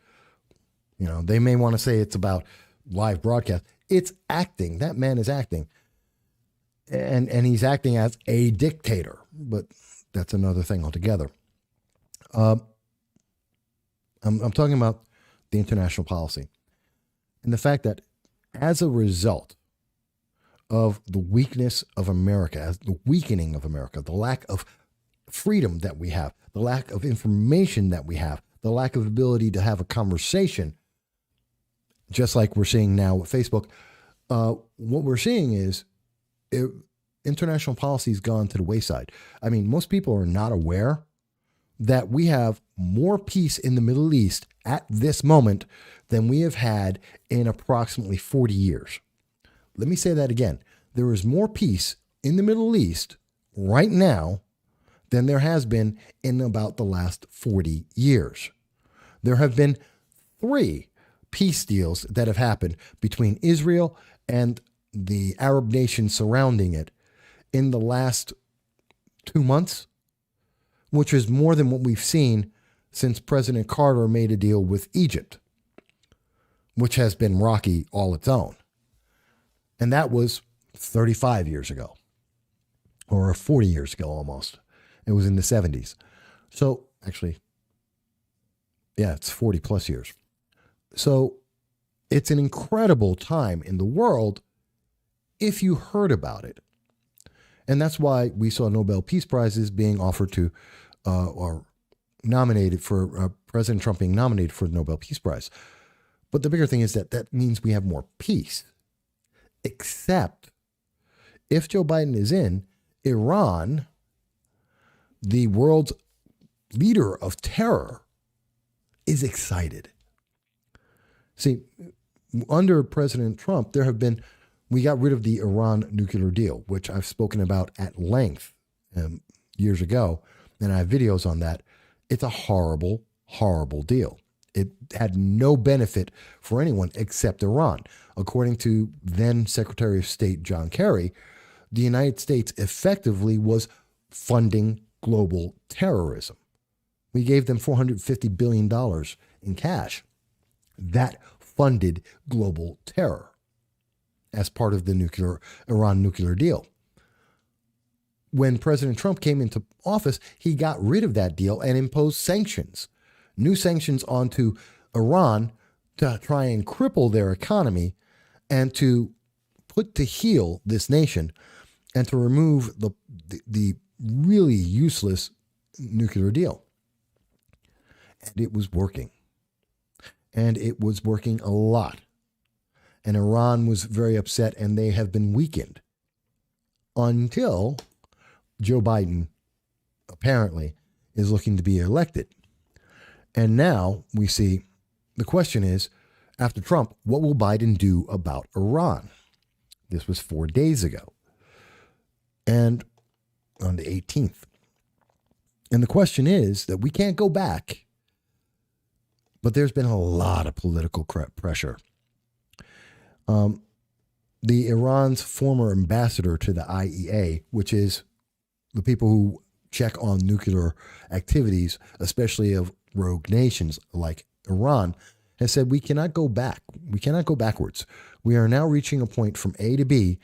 You know, they may want to say it's about live broadcast. It's acting. That man is acting. And he's acting as a dictator, but that's another thing altogether. I'm talking about the international policy and the fact that as a result of the weakness of America, as the weakening of America, the lack of freedom that we have, the lack of information that we have, the lack of ability to have a conversation just like we're seeing now with Facebook. What we're seeing is international policy has gone to the wayside. I mean, most people are not aware that we have more peace in the Middle East at this moment than we have had in approximately 40 years. Let me say that again. There is more peace in the Middle East right now than there has been in about the last 40 years. There have been 3 peace deals that have happened between Israel and the Arab nations surrounding it in the last 2 months, which is more than what we've seen since President Carter made a deal with Egypt, which has been rocky all its own. And that was 35 years ago, or 40 years ago almost. It was in the 70s. So actually, yeah, it's 40 plus years. So it's an incredible time in the world if you heard about it. And that's why we saw Nobel Peace Prizes being offered to, or nominated for, President Trump being nominated for the Nobel Peace Prize. But the bigger thing is that means we have more peace. Except if Joe Biden is in, Iran, the world's leader of terror, is excited. See, under President Trump, we got rid of the Iran nuclear deal, which I've spoken about at length years ago, and I have videos on that. It's a horrible, horrible deal. It had no benefit for anyone except Iran. According to then Secretary of State John Kerry, the United States effectively was funding global terrorism. We gave them $450 billion in cash. That funded global terror as part of the Iran nuclear deal. When President Trump came into office, he got rid of that deal and imposed sanctions, new sanctions onto Iran to try and cripple their economy and to put to heel this nation and to remove the really useless nuclear deal. And it was working. And it was working a lot. And Iran was very upset, and they have been weakened until Joe Biden apparently is looking to be elected. And now we see the question is, after Trump, what will Biden do about Iran? This was 4 days ago, and on the 18th. And the question is that we can't go back, but there's been a lot of political pressure. The Iran's former ambassador to the IEA, which is the people who check on nuclear activities, especially of rogue nations like Iran, has said we cannot go back. We cannot go backwards. We are now reaching a point from A to B,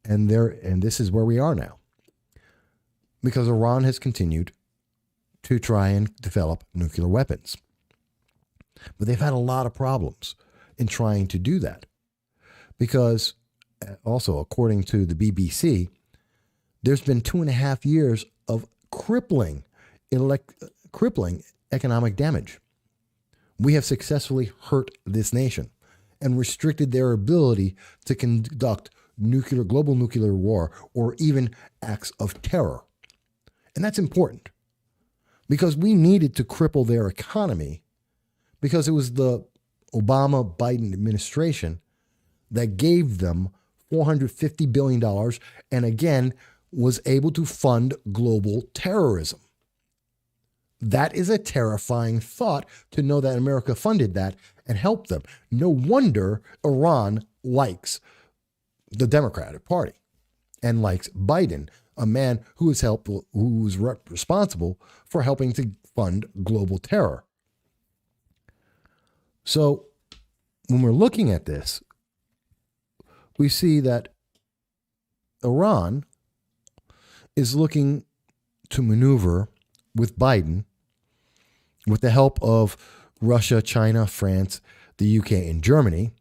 and this is where we are now. Because Iran has continued to try and develop nuclear weapons. But they've had a lot of problems in trying to do that. Because also, according to the BBC, there's been 2.5 years of crippling economic damage. We have successfully hurt this nation and restricted their ability to conduct global nuclear war or even acts of terror. And that's important because we needed to cripple their economy because it was the Obama-Biden administration that gave them $450 billion and again was able to fund global terrorism. That is a terrifying thought to know that America funded that and helped them. No wonder Iran likes the Democratic Party and likes Biden, a man who was responsible for helping to fund global terror. So when we're looking at this, we see that Iran is looking to maneuver with Biden with the help of Russia, China, France, the UK, and Germany,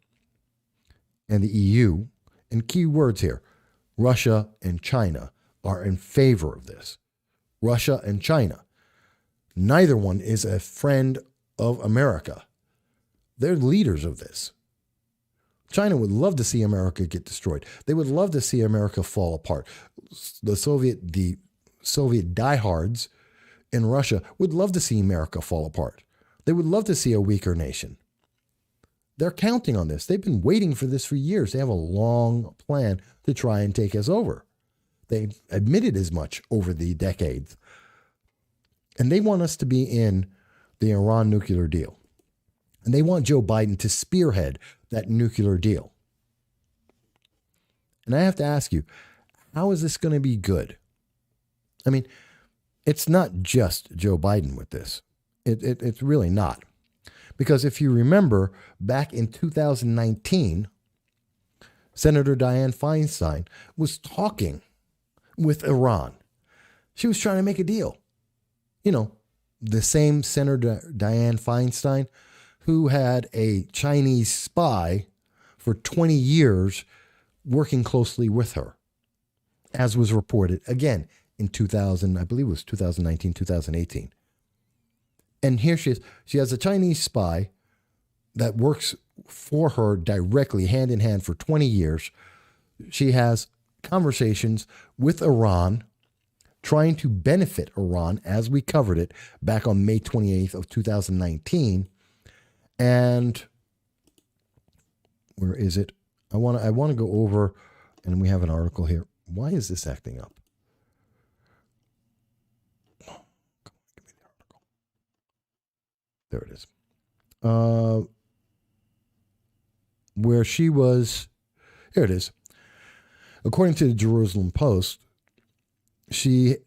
and the EU. And key words here, Russia and China are in favor of this. Russia and China. Neither one is a friend of America. They're leaders of this. China would love to see America get destroyed. They would love to see America fall apart. The Soviet diehards in Russia would love to see America fall apart. They would love to see a weaker nation. They're counting on this. They've been waiting for this for years. They have a long plan to try and take us over. They admitted as much over the decades. And they want us to be in the Iran nuclear deal. And they want Joe Biden to spearhead that nuclear deal. And I have to ask you, how is this going to be good? I mean, it's not just Joe Biden with this. It's really not. Because if you remember, back in 2019, Senator Dianne Feinstein was talking with Iran. She was trying to make a deal. You know, the same Senator Dianne Feinstein who had a Chinese spy for 20 years working closely with her, as was reported again in 2000, I believe it was 2019, 2018. And here she is. She has a Chinese spy that works for her directly, hand in hand, for 20 years. She has conversations with Iran, trying to benefit Iran, as we covered it back on May 28th of 2019. And where is it? I want to go over, and we have an article here. Why is this acting up? Give me the article. There it is. Where she was, here it is. According to the Jerusalem Post, the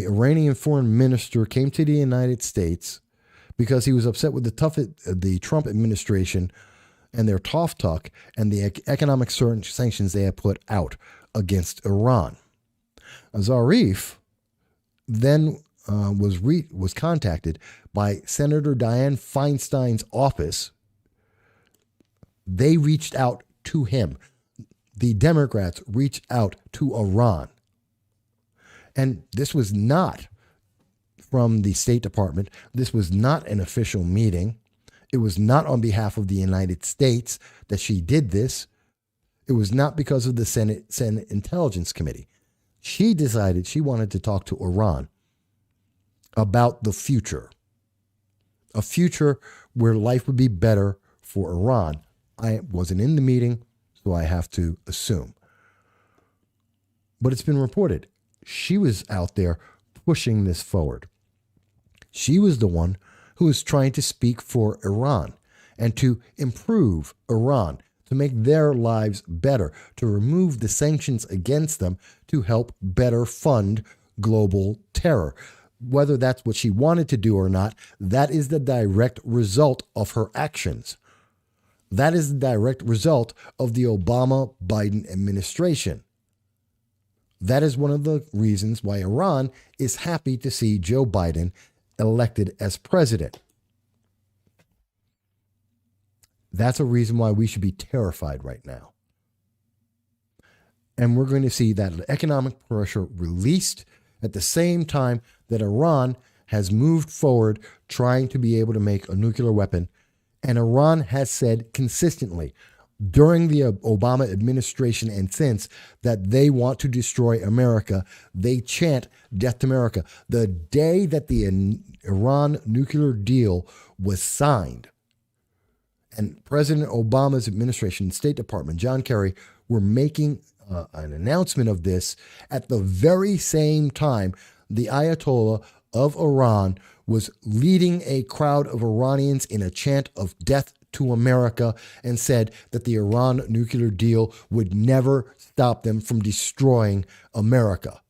Iranian foreign minister, came to the United States because he was upset with the Trump administration and their tough talk and the economic sanctions they had put out against Iran. Zarif then was contacted by Senator Dianne Feinstein's office. They reached out to him. The Democrats reached out to Iran. And this was not from the State Department. This was not an official meeting. It was not on behalf of the United States that she did this. It was not because of the Senate Intelligence Committee. She decided she wanted to talk to Iran about the future, a future where life would be better for Iran. I wasn't in the meeting, so I have to assume. But it's been reported she was out there pushing this forward. She was the one who was trying to speak for Iran and to improve Iran, to make their lives better, to remove the sanctions against them, to help better fund global terror. Whether that's what she wanted to do or not, that is the direct result of her actions. That is the direct result of the Obama-Biden administration. That is one of the reasons why Iran is happy to see Joe Biden elected as president. That's a reason why we should be terrified right now. And we're going to see that economic pressure released at the same time that Iran has moved forward trying to be able to make a nuclear weapon. And Iran has said consistently during the Obama administration and since that they want to destroy America. They chant death to America. The day that the Iran nuclear deal was signed, and President Obama's administration, State Department, John Kerry, were making an announcement of this at the very same time the Ayatollah of Iran was leading a crowd of Iranians in a chant of death to America and said that the Iran nuclear deal would never stop them from destroying America.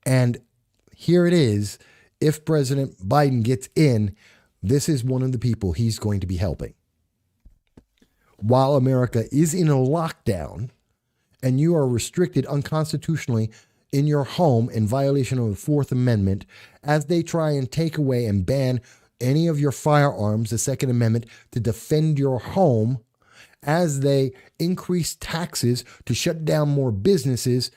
And here it is. If President Biden gets in, this is one of the people he's going to be helping. While America is in a lockdown and you are restricted unconstitutionally in your home in violation of the Fourth Amendment, as they try and take away and ban any of your firearms, the Second Amendment, to defend your home, as they increase taxes to shut down more businesses,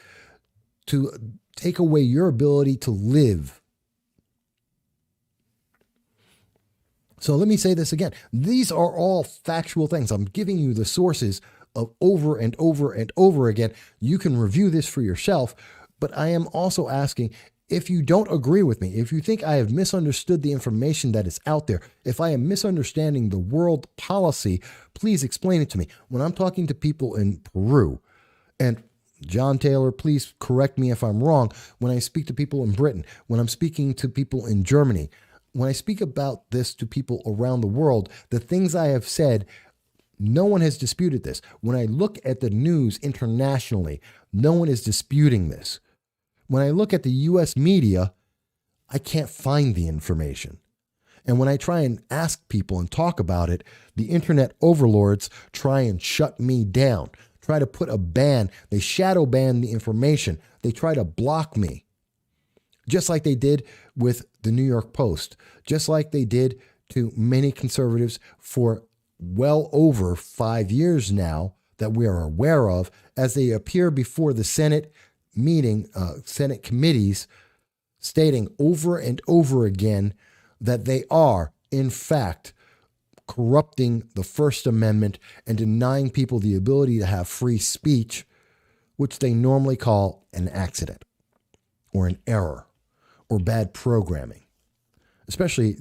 to take away your ability to live. So let me say this again. These are all factual things. I'm giving you the sources of over and over and over again. You can review this for yourself, but I am also asking, if you don't agree with me, if you think I have misunderstood the information that is out there, if I am misunderstanding the world policy, please explain it to me. When I'm talking to people in Peru, and John Taylor, please correct me if I'm wrong, when I speak to people in Britain, when I'm speaking to people in Germany, when I speak about this to people around the world, the things I have said, no one has disputed this. When I look at the news internationally, no one is disputing this. When I look at the U.S. media, I can't find the information. And when I try and ask people and talk about it, the internet overlords try and shut me down, try to put a ban. They shadow ban the information. They try to block me, just like they did with the New York Post, just like they did to many conservatives for well over 5 years now that we are aware of, as they appear before the Senate meeting, Senate committees, stating over and over again that they are, in fact, corrupting the First Amendment and denying people the ability to have free speech, which they normally call an accident or an error or bad programming. Especially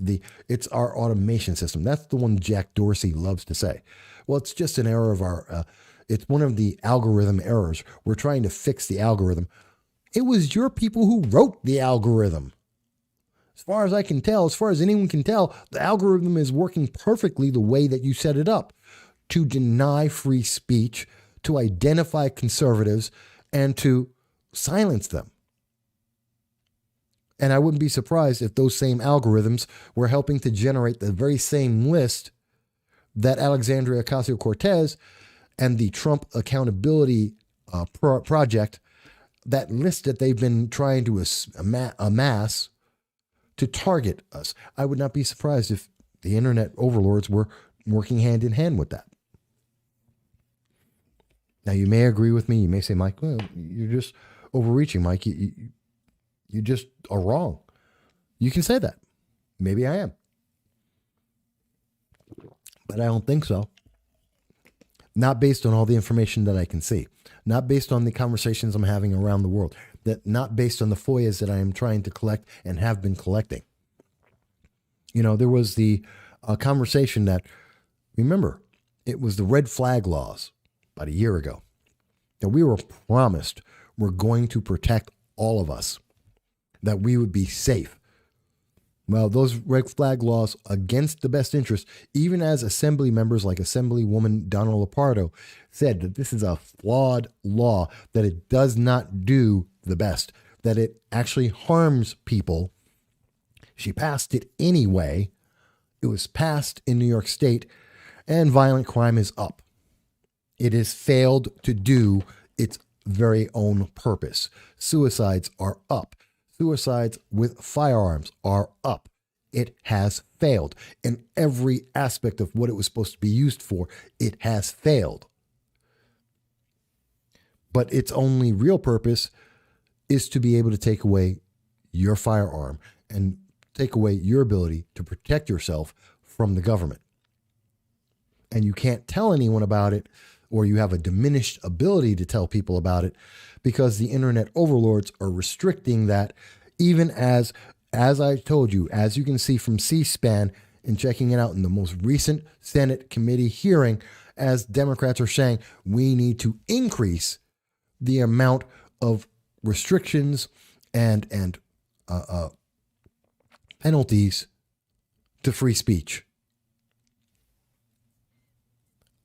it's our automation system. That's the one Jack Dorsey loves to say. Well, it's just an error of it's one of the algorithm errors. We're trying to fix the algorithm. It was your people who wrote the algorithm. As far as I can tell, as far as anyone can tell, the algorithm is working perfectly the way that you set it up, to deny free speech, to identify conservatives, and to silence them. And I wouldn't be surprised if those same algorithms were helping to generate the very same list that Alexandria Ocasio-Cortez and the Trump Accountability Project, that list that they've been trying to amass to target us. I would not be surprised if the internet overlords were working hand in hand with that. Now, you may agree with me. You may say, Mike, well, you're just overreaching, Mike. You just are wrong. You can say that. Maybe I am. But I don't think so. Not based on all the information that I can see. Not based on the conversations I'm having around the world. That not based on the FOIAs that I am trying to collect and have been collecting. You know, there was the conversation that, remember, it was the red flag laws about a year ago that we were promised we're going to protect all of us, that we would be safe. Well, those red flag laws against the best interest, even as assembly members like Assemblywoman Donna Lupardo said that this is a flawed law, that it does not do the best, that it actually harms people. She passed it anyway. It was passed in New York State, and violent crime is up. It has failed to do its very own purpose. Suicides are up. Suicides with firearms are up. It has failed. In every aspect of what it was supposed to be used for, it has failed. But its only real purpose is to be able to take away your firearm and take away your ability to protect yourself from the government. And you can't tell anyone about it, or you have a diminished ability to tell people about it, because the internet overlords are restricting that, even as I told you, as you can see from C-SPAN and checking it out in the most recent Senate committee hearing, as Democrats are saying, we need to increase the amount of restrictions and penalties to free speech.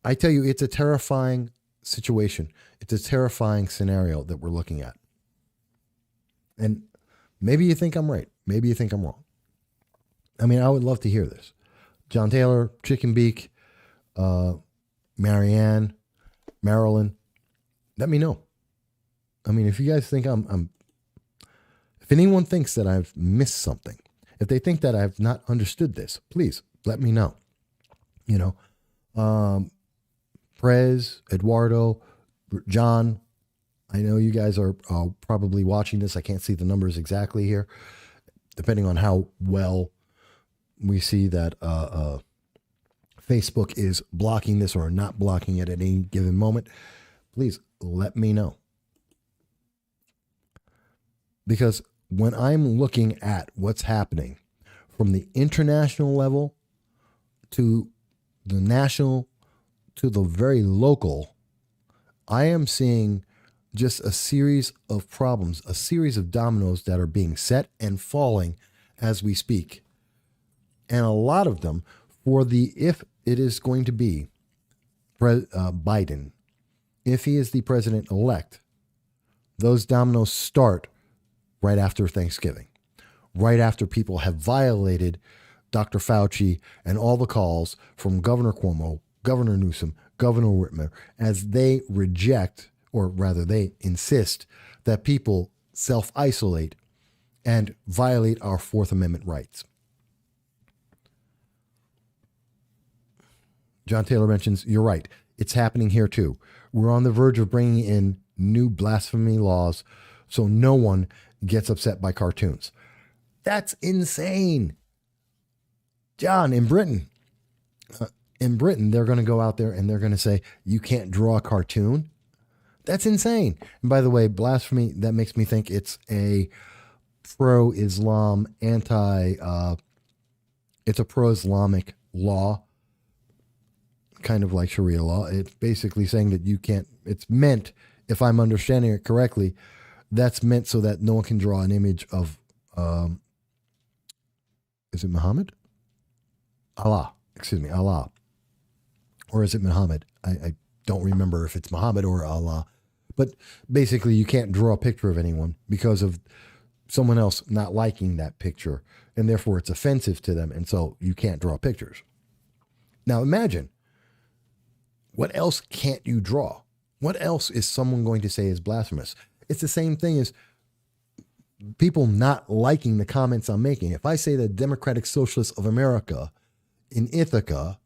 I tell you, it's a terrifying situation. It's a terrifying scenario that we're looking at. And maybe you think I'm right. Maybe you think I'm wrong. I mean, I would love to hear this. John Taylor, Chicken Beak, Marianne, Marilyn, let me know. I mean, if you guys think if anyone thinks that I've missed something, if they think that I've not understood this, please let me know. You know, Prez, Eduardo, John, I know you guys are probably watching this. I can't see the numbers exactly here, depending on how well we see that Facebook is blocking this or not blocking it at any given moment, please let me know. Because when I'm looking at what's happening from the international level to the national to the very local, I am seeing just a series of problems, a series of dominoes that are being set and falling as we speak. And a lot of them if it is going to be Biden, if he is the president-elect, those dominoes start right after Thanksgiving, right after people have violated Dr. Fauci and all the calls from Governor Cuomo, Governor Newsom, Governor Whitmer, as they reject, or rather they insist, that people self-isolate and violate our Fourth Amendment rights. John Taylor mentions, you're right, it's happening here too. We're on the verge of bringing in new blasphemy laws so no one gets upset by cartoons. That's insane. John, in Britain, they're going to go out there and they're going to say, you can't draw a cartoon. That's insane. And by the way, blasphemy, that makes me think it's a pro-Islam, it's a pro-Islamic law, kind of like Sharia law. It's basically saying that you can't, it's meant, if I'm understanding it correctly, that's meant so that no one can draw an image of, is it Muhammad? Allah. Or is it Muhammad? I don't remember if it's Muhammad or Allah. But basically, you can't draw a picture of anyone because of someone else not liking that picture. And therefore, it's offensive to them. And so you can't draw pictures. Now, imagine, what else can't you draw? What else is someone going to say is blasphemous? It's the same thing as people not liking the comments I'm making. If I say the Democratic Socialists of America in Ithaca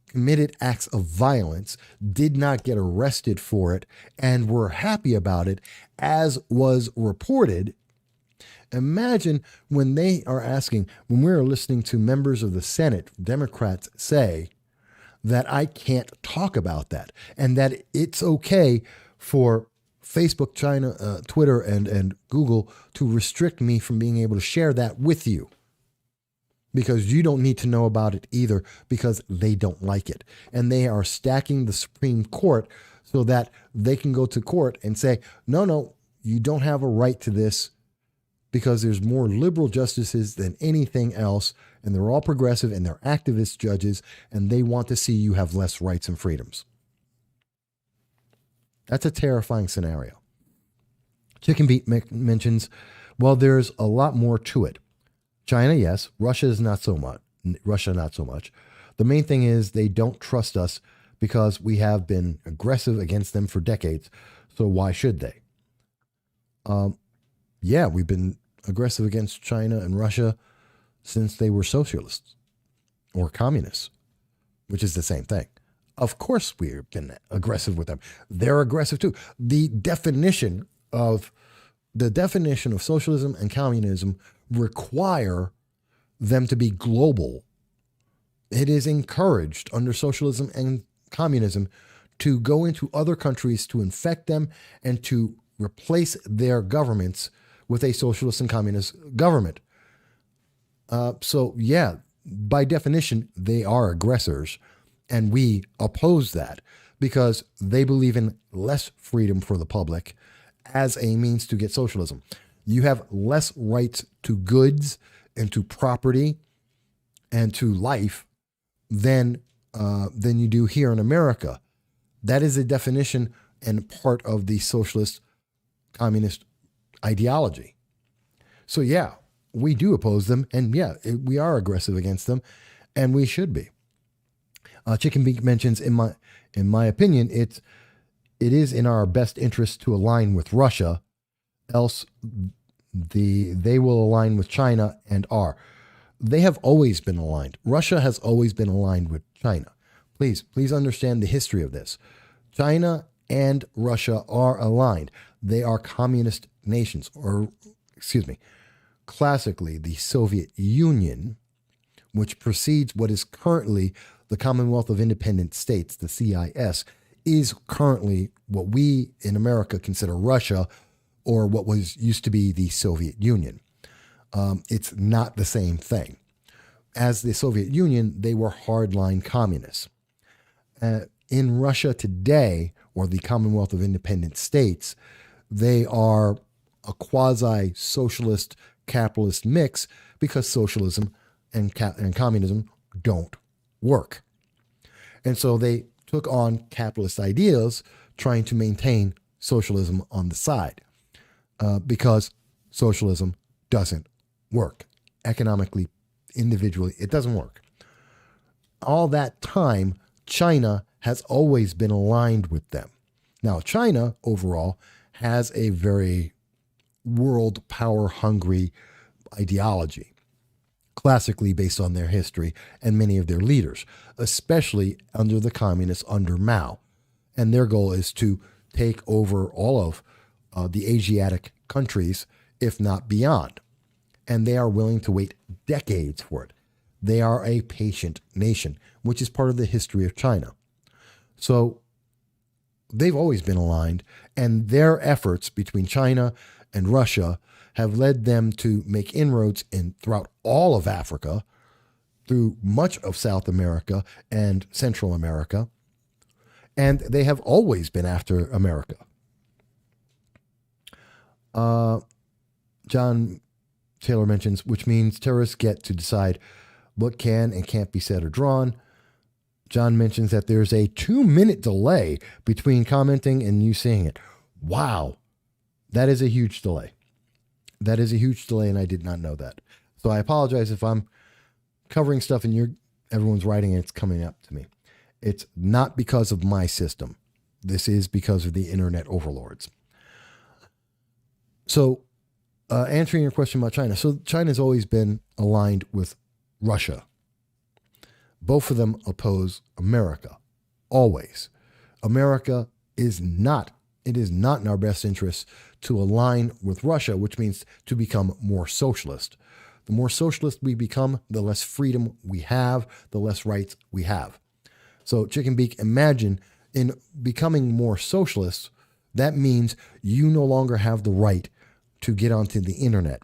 committed acts of violence, did not get arrested for it, and were happy about it, as was reported, imagine when they are asking, when we're listening to members of the Senate, Democrats, say that I can't talk about that and that it's okay for Facebook, China, Twitter, and Google to restrict me from being able to share that with you because you don't need to know about it either because they don't like it. And they are stacking the Supreme Court so that they can go to court and say, no, you don't have a right to this because there's more liberal justices than anything else. And they're all progressive and they're activist judges and they want to see you have less rights and freedoms. That's a terrifying scenario. Chicken Beat mentions, well, there's a lot more to it. China, yes. Russia is not so much. Not so much. The main thing is they don't trust us because we have been aggressive against them for decades. So why should they? Yeah, we've been aggressive against China and Russia since they were socialists or communists, which is the same thing. Of course, we've been aggressive with them. They're aggressive too. The definition of socialism and communism require them to be global. It is encouraged under socialism and communism to go into other countries to infect them and to replace their governments with a socialist and communist government. So yeah, by definition, they are aggressors. And we oppose that because they believe in less freedom for the public as a means to get socialism. You have less rights to goods and to property and to life than you do here in America. That is a definition and part of the socialist communist ideology. So yeah, we do oppose them. And yeah, we are aggressive against them and we should be. Chicken Beak mentions, in my opinion, it is in our best interest to align with Russia, else they will align with China and are. They have always been aligned. Russia has always been aligned with China. Please understand the history of this. China and Russia are aligned. They are communist nations, or classically, the Soviet Union which precedes what is currently the Commonwealth of Independent States, the CIS, is currently what we in America consider Russia, or what was used to be the Soviet Union. It's not the same thing. As the Soviet Union, they were hardline communists. In Russia today, or the Commonwealth of Independent States, they are a quasi-socialist capitalist mix because socialism and communism don't work. And so they took on capitalist ideas trying to maintain socialism on the side because socialism doesn't work. Economically, individually, it doesn't work. All that time, China has always been aligned with them. Now, China overall has a very world power hungry ideology, classically based on their history and many of their leaders, especially under the communists under Mao. And their goal is to take over all of the Asiatic countries, if not beyond. And they are willing to wait decades for it. They are a patient nation, which is part of the history of China. So they've always been aligned, and their efforts between China and Russia have led them to make inroads throughout all of Africa, through much of South America and Central America, and they have always been after America. John Taylor mentions, which means terrorists get to decide what can and can't be said or drawn. John mentions that there's a 2-minute delay between commenting and you seeing it. Wow. That is a huge delay. That is a huge delay, and I did not know that. So I apologize if I'm covering stuff and everyone's writing and it's coming up to me. It's not because of my system. This is because of the internet overlords. So answering your question about China. So China's always been aligned with Russia. Both of them oppose America. Always. America is not in our best interest to align with Russia, which means to become more socialist. The more socialist we become, the less freedom we have, the less rights we have. So Chicken Beak, imagine in becoming more socialist, that means you no longer have the right to get onto the internet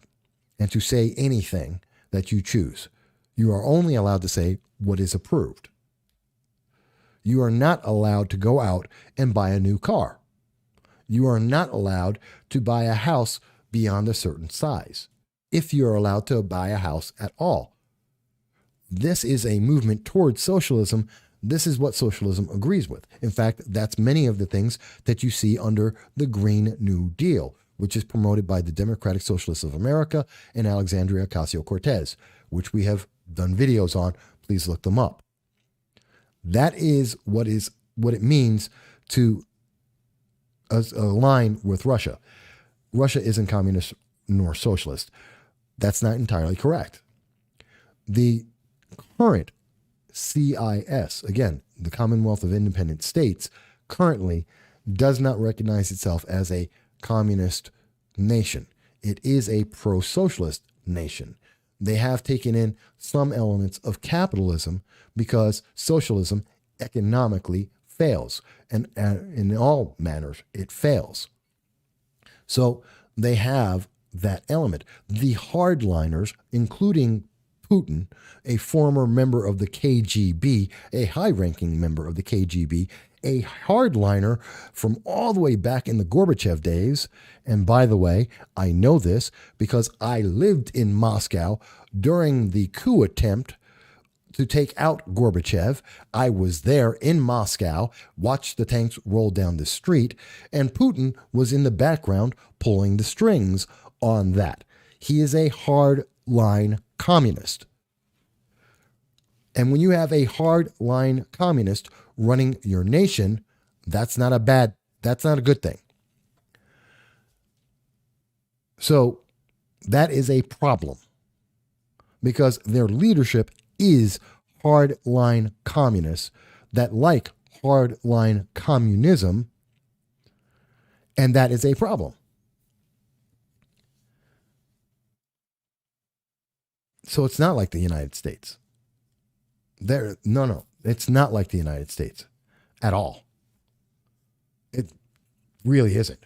and to say anything that you choose. You are only allowed to say what is approved. You are not allowed to go out and buy a new car. You are not allowed to buy a house beyond a certain size, if you're allowed to buy a house at all. This is a movement towards socialism. This is what socialism agrees with. In fact, that's many of the things that you see under the Green New Deal, which is promoted by the Democratic Socialists of America and Alexandria Ocasio-Cortez, which we have done videos on. Please look them up. That is what it means to align with Russia. Russia isn't communist nor socialist. That's not entirely correct. The current CIS, again, the Commonwealth of Independent States, currently does not recognize itself as a communist nation. It is a pro-socialist nation. They have taken in some elements of capitalism because socialism economically fails, and in all manners it fails. So they have that element. The hardliners, including Putin, a former member of the KGB, a high-ranking member of the KGB, a hardliner from all the way back in the Gorbachev days. And by the way, I know this because I lived in Moscow during the coup attempt to take out Gorbachev. I was there in Moscow, watched the tanks roll down the street, and Putin was in the background pulling the strings on that. He is a hard-line communist. And when you have a hard-line communist running your nation, that's not a good thing. So that is a problem because their leadership is hard-line communists that like hard-line communism, and that is a problem. So it's not like the United States. No, it's not like the United States at all. It really isn't.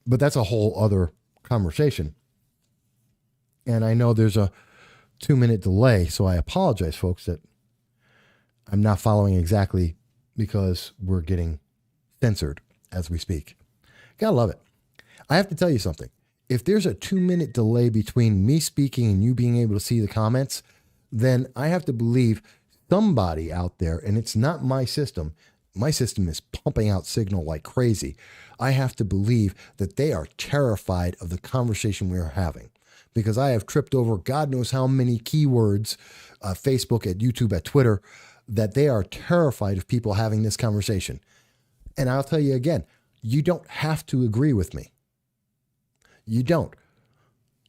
But that's a whole other conversation. And I know there's a 2-minute delay, so I apologize, folks, that I'm not following exactly because we're getting censored as we speak. Gotta love it. I have to tell you something. If there's a 2-minute delay between me speaking and you being able to see the comments, then I have to believe somebody out there, and it's not my system. My system is pumping out signal like crazy. I have to believe that they are terrified of the conversation we are having, because I have tripped over God knows how many keywords, Facebook, at YouTube, at Twitter, that they are terrified of people having this conversation. And I'll tell you again, you don't have to agree with me. You don't.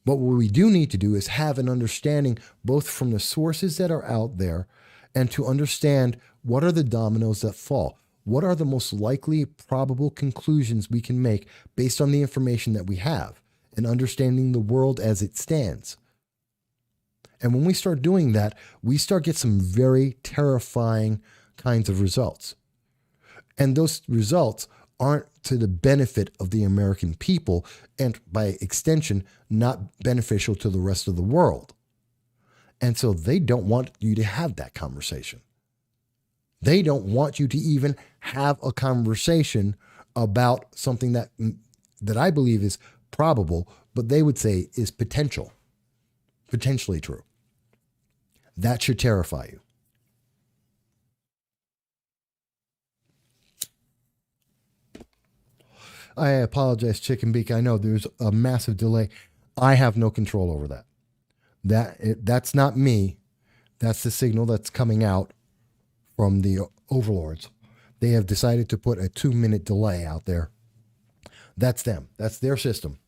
But what we do need to do is have an understanding both from the sources that are out there and to understand what are the dominoes that fall. What are the most likely probable conclusions we can make based on the information that we have and understanding the world as it stands. And when we start doing that, we start get some very terrifying kinds of results. And those results aren't to the benefit of the American people and by extension, not beneficial to the rest of the world. And so they don't want you to have that conversation. They don't want you to even have a conversation about something that I believe is probable, but they would say is potentially true. That should terrify you. I apologize, Chicken Beak. I know there's a massive delay. I have no control over that. That's not me. That's the signal that's coming out from the overlords. They have decided to put a 2-minute delay out there. That's them. That's their system.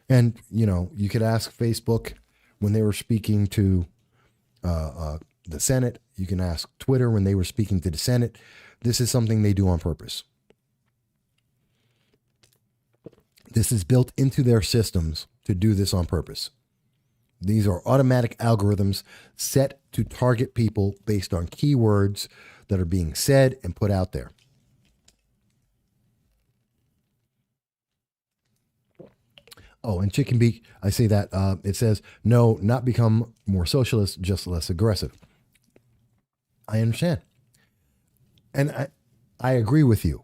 And, you could ask Facebook when they were speaking to the Senate. You can ask Twitter when they were speaking to the Senate. This is something they do on purpose. This is built into their systems to do this on purpose. These are automatic algorithms set to target people based on keywords that are being said and put out there. Oh, and Chicken Beak, I say that it says, no, not become more socialist, just less aggressive. I understand. And I agree with you.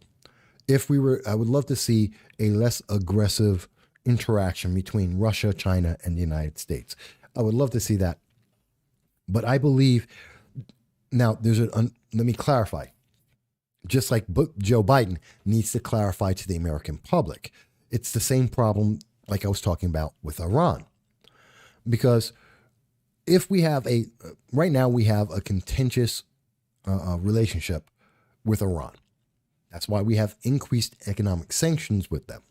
I would love to see a less aggressive interaction between Russia, China, and the United States. I would love to see that. But I believe, now let me clarify. Just like Joe Biden needs to clarify to the American public, it's the same problem like I was talking about with Iran. Because if we have right now we have a contentious relationship with Iran. That's why we have increased economic sanctions with them.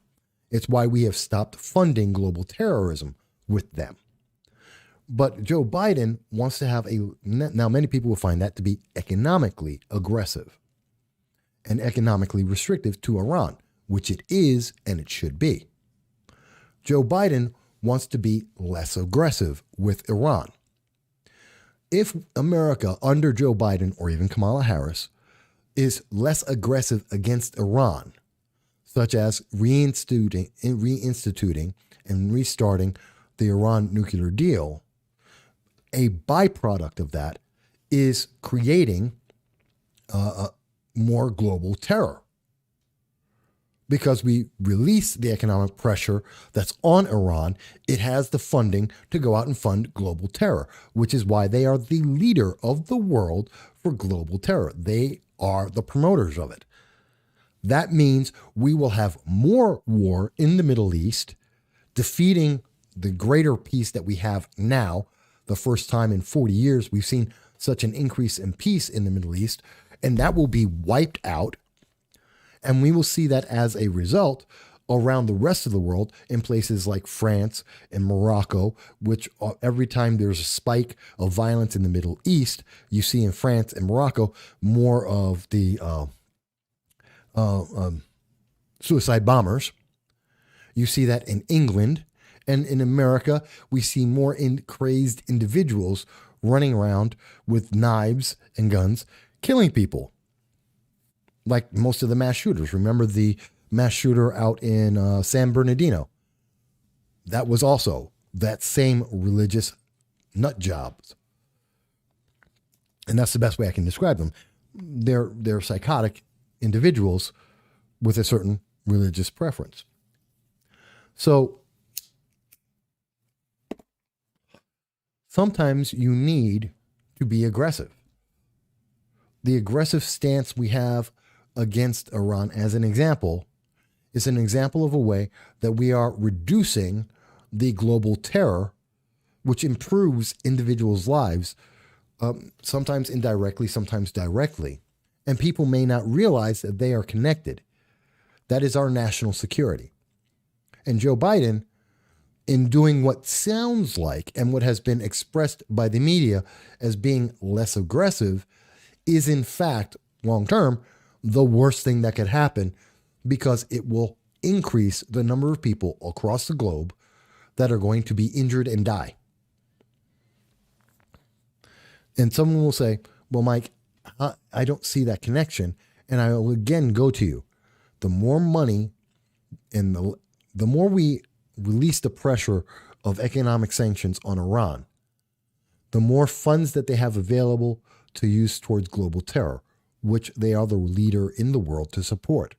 It's why we have stopped funding global terrorism with them. But Joe Biden wants to have now many people will find that to be economically aggressive and economically restrictive to Iran, which it is and it should be. Joe Biden wants to be less aggressive with Iran. If America under Joe Biden or even Kamala Harris is less aggressive against Iran, such as reinstituting and restarting the Iran nuclear deal, a byproduct of that is creating more global terror. Because we release the economic pressure that's on Iran, it has the funding to go out and fund global terror, which is why they are the leader of the world for global terror. They are the promoters of it. That means we will have more war in the Middle East, defeating the greater peace that we have now. The first time in 40 years, we've seen such an increase in peace in the Middle East, and that will be wiped out. And we will see that as a result around the rest of the world in places like France and Morocco, which every time there's a spike of violence in the Middle East, you see in France and Morocco more of the suicide bombers. You see that in England And in America, we see more crazed individuals running around with knives and guns, killing people. Like most of the mass shooters. Remember the mass shooter out in San Bernardino? That was also that same religious nut jobs. And that's the best way I can describe them. They're psychotic individuals with a certain religious preference. So sometimes you need to be aggressive. The aggressive stance we have against Iran, as an example, is an example of a way that we are reducing the global terror, which improves individuals' lives, sometimes indirectly, sometimes directly. And people may not realize that they are connected. That is our national security. And Joe Biden, in doing what sounds like and what has been expressed by the media as being less aggressive, is in fact, long term, the worst thing that could happen, because it will increase the number of people across the globe that are going to be injured and die. And someone will say, well, Mike, I don't see that connection. And I will again go to you. The more money and the more we release the pressure of economic sanctions on Iran, the more funds that they have available to use towards global terror, which they are the leader in the world to support.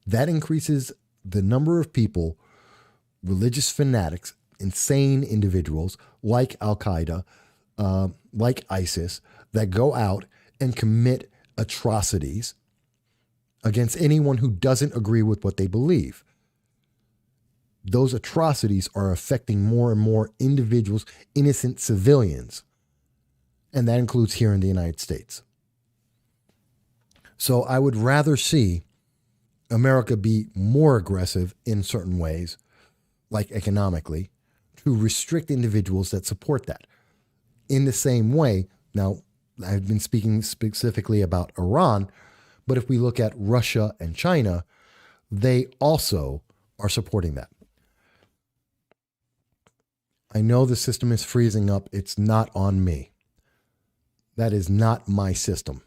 That increases the number of people, religious fanatics, insane individuals like Al-Qaeda, like ISIS, that go out and commit atrocities against anyone who doesn't agree with what they believe. Those atrocities are affecting more and more individuals, innocent civilians. And that includes here in the United States. So I would rather see America be more aggressive in certain ways, like economically, to restrict individuals that support that. In the same way, now I've been speaking specifically about Iran, but if we look at Russia and China, they also are supporting that. I know the system is freezing up. It's not on me. That is not my system.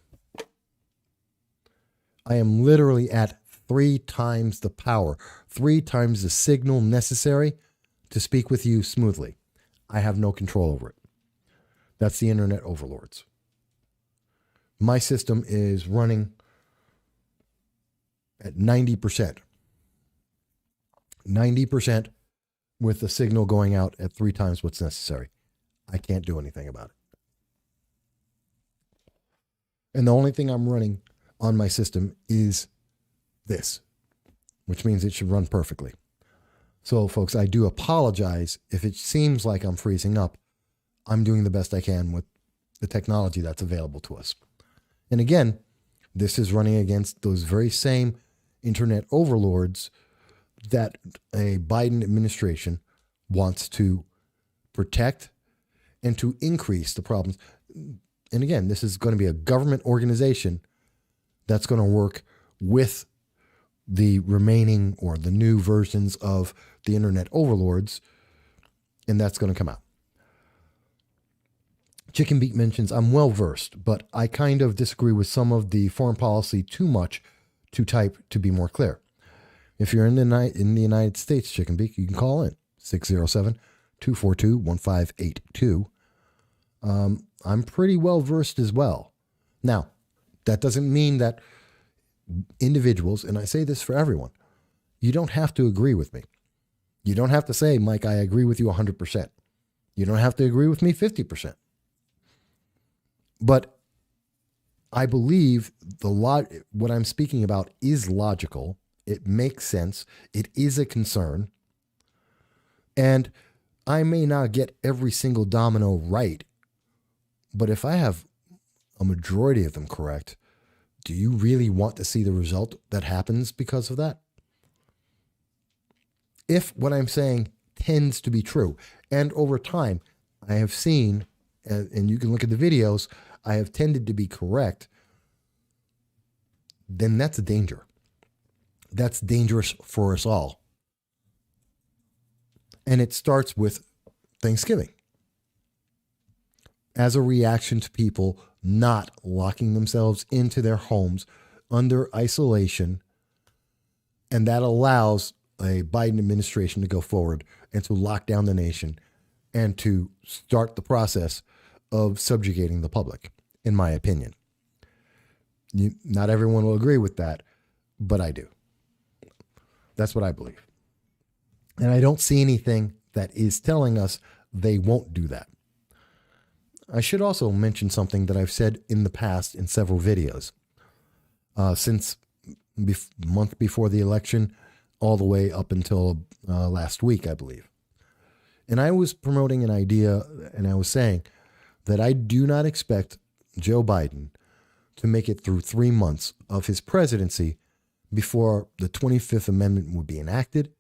I am literally at 3 times the power, 3 times the signal necessary to speak with you smoothly. I have no control over it. That's the internet overlords. My system is running at 90%. 90% with the signal going out at 3 times what's necessary. I can't do anything about it. And the only thing I'm running on my system is this, which means it should run perfectly. So, folks, I do apologize if it seems like I'm freezing up. I'm doing the best I can with the technology that's available to us. And again, this is running against those very same internet overlords that a Biden administration wants to protect and to increase the problems. And again, this is going to be a government organization that's going to work with the remaining or the new versions of the internet overlords, and that's going to come out. Chicken Beak mentions, I'm well versed, but I kind of disagree with some of the foreign policy too much to type to be more clear. If you're in the United States, Chicken Beak, you can call in 607-242-1582. I'm pretty well versed as well. Now, that doesn't mean that individuals, and I say this for everyone, you don't have to agree with me. You don't have to say, Mike, I agree with you 100%. You don't have to agree with me 50%. But I believe what I'm speaking about is logical. It makes sense. It is a concern. And I may not get every single domino right, but if I have a majority of them correct, do you really want to see the result that happens because of that? If what I'm saying tends to be true, and over time I have seen, and you can look at the videos, I have tended to be correct, then that's a danger. That's dangerous for us all. And it starts with Thanksgiving as a reaction to people not locking themselves into their homes under isolation. And that allows a Biden administration to go forward and to lock down the nation and to start the process of subjugating the public, in my opinion. Not everyone will agree with that, but I do. That's what I believe. And I don't see anything that is telling us they won't do that. I should also mention something that I've said in the past in several videos. Since month before the election, all the way up until last week, I believe. And I was promoting an idea, and I was saying that I do not expect Joe Biden to make it through 3 months of his presidency before the 25th Amendment would be enacted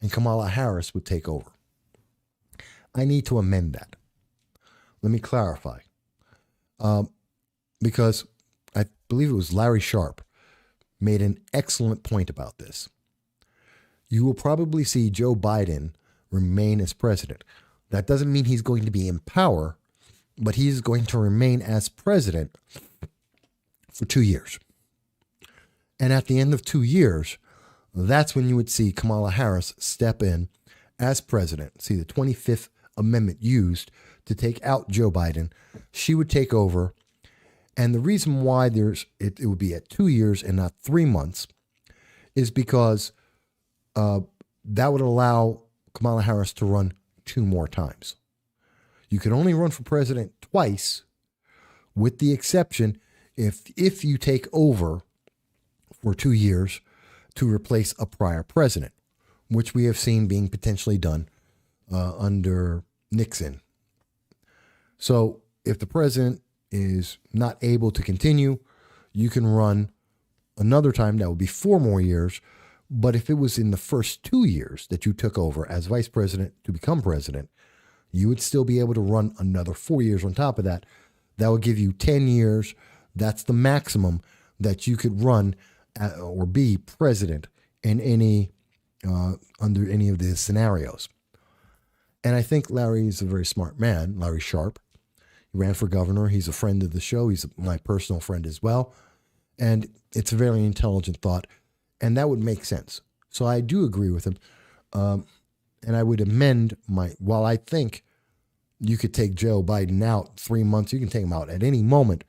and Kamala Harris would take over. I need to amend that. Let me clarify. Because I believe it was Larry Sharp made an excellent point about this. You will probably see Joe Biden remain as president. That doesn't mean he's going to be in power, but he's going to remain as president for 2 years. And at the end of 2 years, that's when you would see Kamala Harris step in as president. See the 25th Amendment used to take out Joe Biden. She would take over. And the reason why it would be at 2 years and not 3 months is because that would allow Kamala Harris to run 2 more times. You can only run for president twice, with the exception if you take over for 2 years to replace a prior president, which we have seen being potentially done under Nixon. So if the president is not able to continue, you can run another time. That would be 4 more years. But if it was in the first 2 years that you took over as vice president to become president, you would still be able to run another 4 years on top of that. That would give you 10 years. That's the maximum that you could run or be president in any under any of these scenarios. And I think Larry is a very smart man, Larry Sharp. He ran for governor. He's a friend of the show. He's my personal friend as well. And it's a very intelligent thought. And that would make sense. So I do agree with him. And I would amend while I think you could take Joe Biden out 3 months, you can take him out at any moment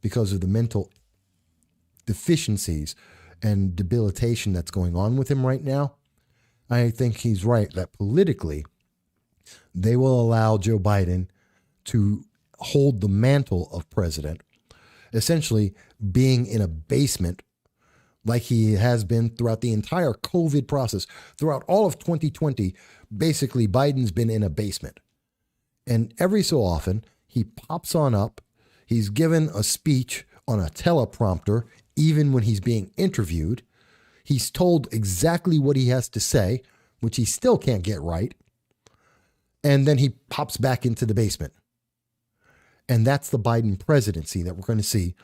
because of the mental deficiencies and debilitation that's going on with him right now. I think he's right that politically they will allow Joe Biden to hold the mantle of president, essentially being in a basement like he has been throughout the entire COVID process. Throughout all of 2020, basically Biden's been in a basement. And every so often, he pops on up. He's given a speech on a teleprompter, even when he's being interviewed. He's told exactly what he has to say, which he still can't get right. And then he pops back into the basement. And that's the Biden presidency that we're going to see.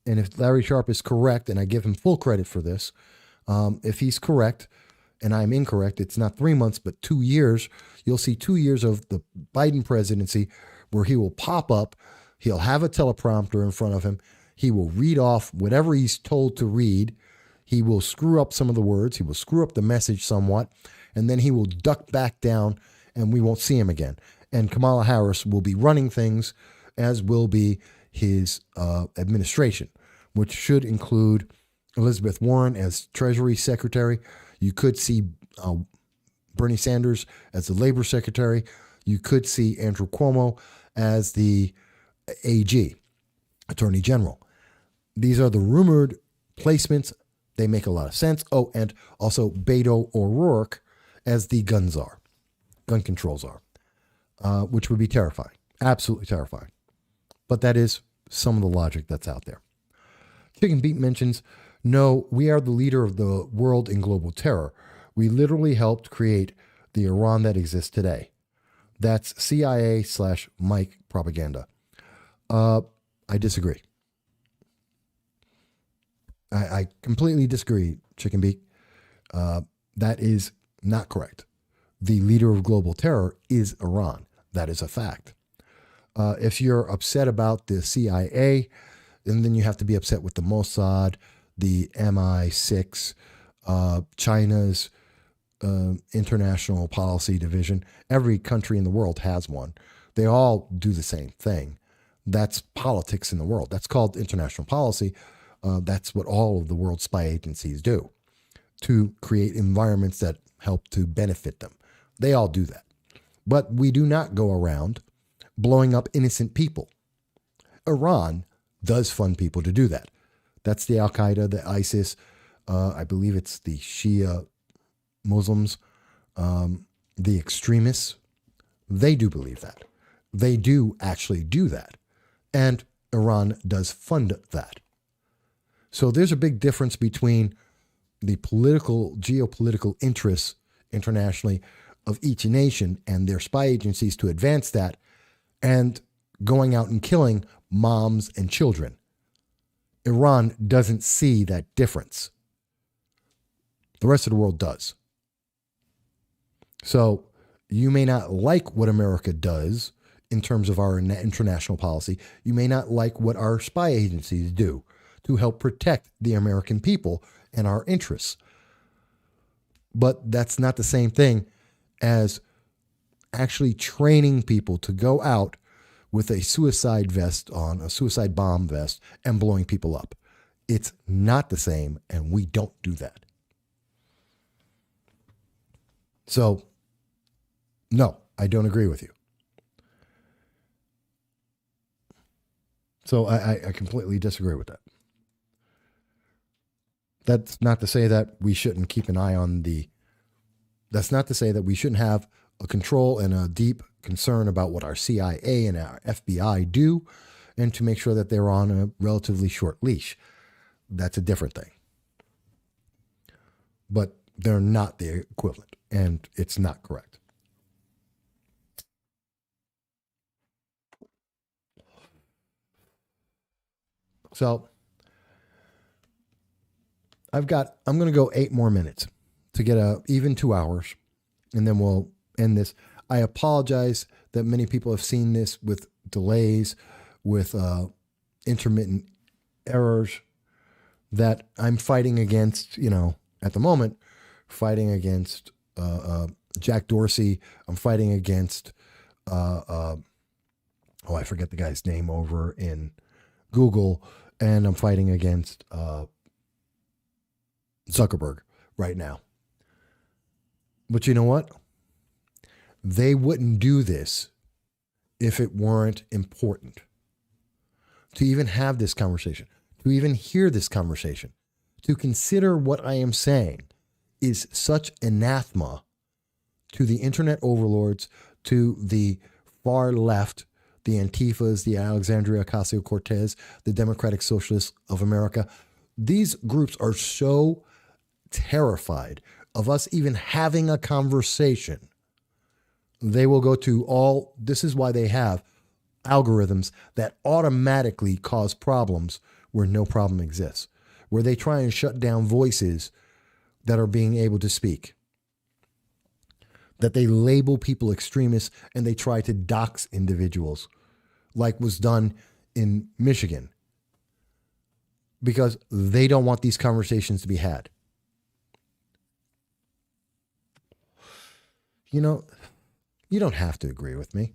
And if Larry Sharp is correct, and I give him full credit for this, if he's correct and I'm incorrect, it's not 3 months, but 2 years. You'll see 2 years of the Biden presidency where he will pop up. He'll have a teleprompter in front of him. He will read off whatever he's told to read. He will screw up some of the words. He will screw up the message somewhat. And then he will duck back down and we won't see him again. And Kamala Harris will be running things, as will be his administration, which should include Elizabeth Warren as Treasury Secretary. You could see Bernie Sanders as the Labor Secretary. You could see Andrew Cuomo as the AG, Attorney General. These are the rumored placements. They make a lot of sense. Oh, and also Beto O'Rourke as the gun control czar, which would be terrifying, absolutely terrifying. But that is some of the logic that's out there. Chicken Beat mentions, no, we are the leader of the world in global terror. We literally helped create the Iran that exists today. That's CIA/Mike propaganda. I disagree. I completely disagree, Chicken Beat. That is not correct. the leader of global terror is Iran. That is a fact. If you're upset about the CIA, and then you have to be upset with the Mossad, the MI6, China's International Policy Division. Every country in the world has one. They all do the same thing. That's politics in the world. That's called international policy. That's what all of the world's spy agencies do, to create environments that help to benefit them. They all do that. But we do not go around blowing up innocent people. Iran does fund people to do that. That's the Al-Qaeda, the ISIS, I believe it's the Shia Muslims, the extremists. They do believe that. They do actually do that. And Iran does fund that. So there's a big difference between the political, geopolitical interests internationally of each nation and their spy agencies to advance that, and going out and killing moms and children. Iran doesn't see that difference. The rest of the world does. So you may not like what America does in terms of our international policy. You may not like what our spy agencies do to help protect the American people and our interests. But that's not the same thing as actually training people to go out with a suicide vest on, a suicide bomb vest, and blowing people up. It's not the same, and we don't do that. So, no, I don't agree with you. So I completely disagree with that. That's not to say that we shouldn't keep an eye on that's not to say that we shouldn't have a control and a deep concern about what our CIA and our FBI do, and to make sure that they're on a relatively short leash. That's a different thing. But they're not the equivalent, and it's not correct. So I'm going to go 8 more minutes to get even 2 hours, and then we'll end this. I apologize that many people have seen this with delays, with intermittent errors, that I'm fighting against, at the moment, fighting against Jack Dorsey. I'm fighting against, I forget the guy's name over in Google, and I'm fighting against Zuckerberg right now. But you know what? They wouldn't do this if it weren't important to even have this conversation, to even hear this conversation, to consider what I am saying is such anathema to the internet overlords, to the far left, the Antifas, the Alexandria Ocasio-Cortez, the Democratic Socialists of America. These groups are so terrified of us even having a conversation. They will go to this is why they have algorithms that automatically cause problems where no problem exists, where they try and shut down voices that are being able to speak, that they label people extremists, and they try to dox individuals, like was done in Michigan, because they don't want these conversations to be had. You don't have to agree with me.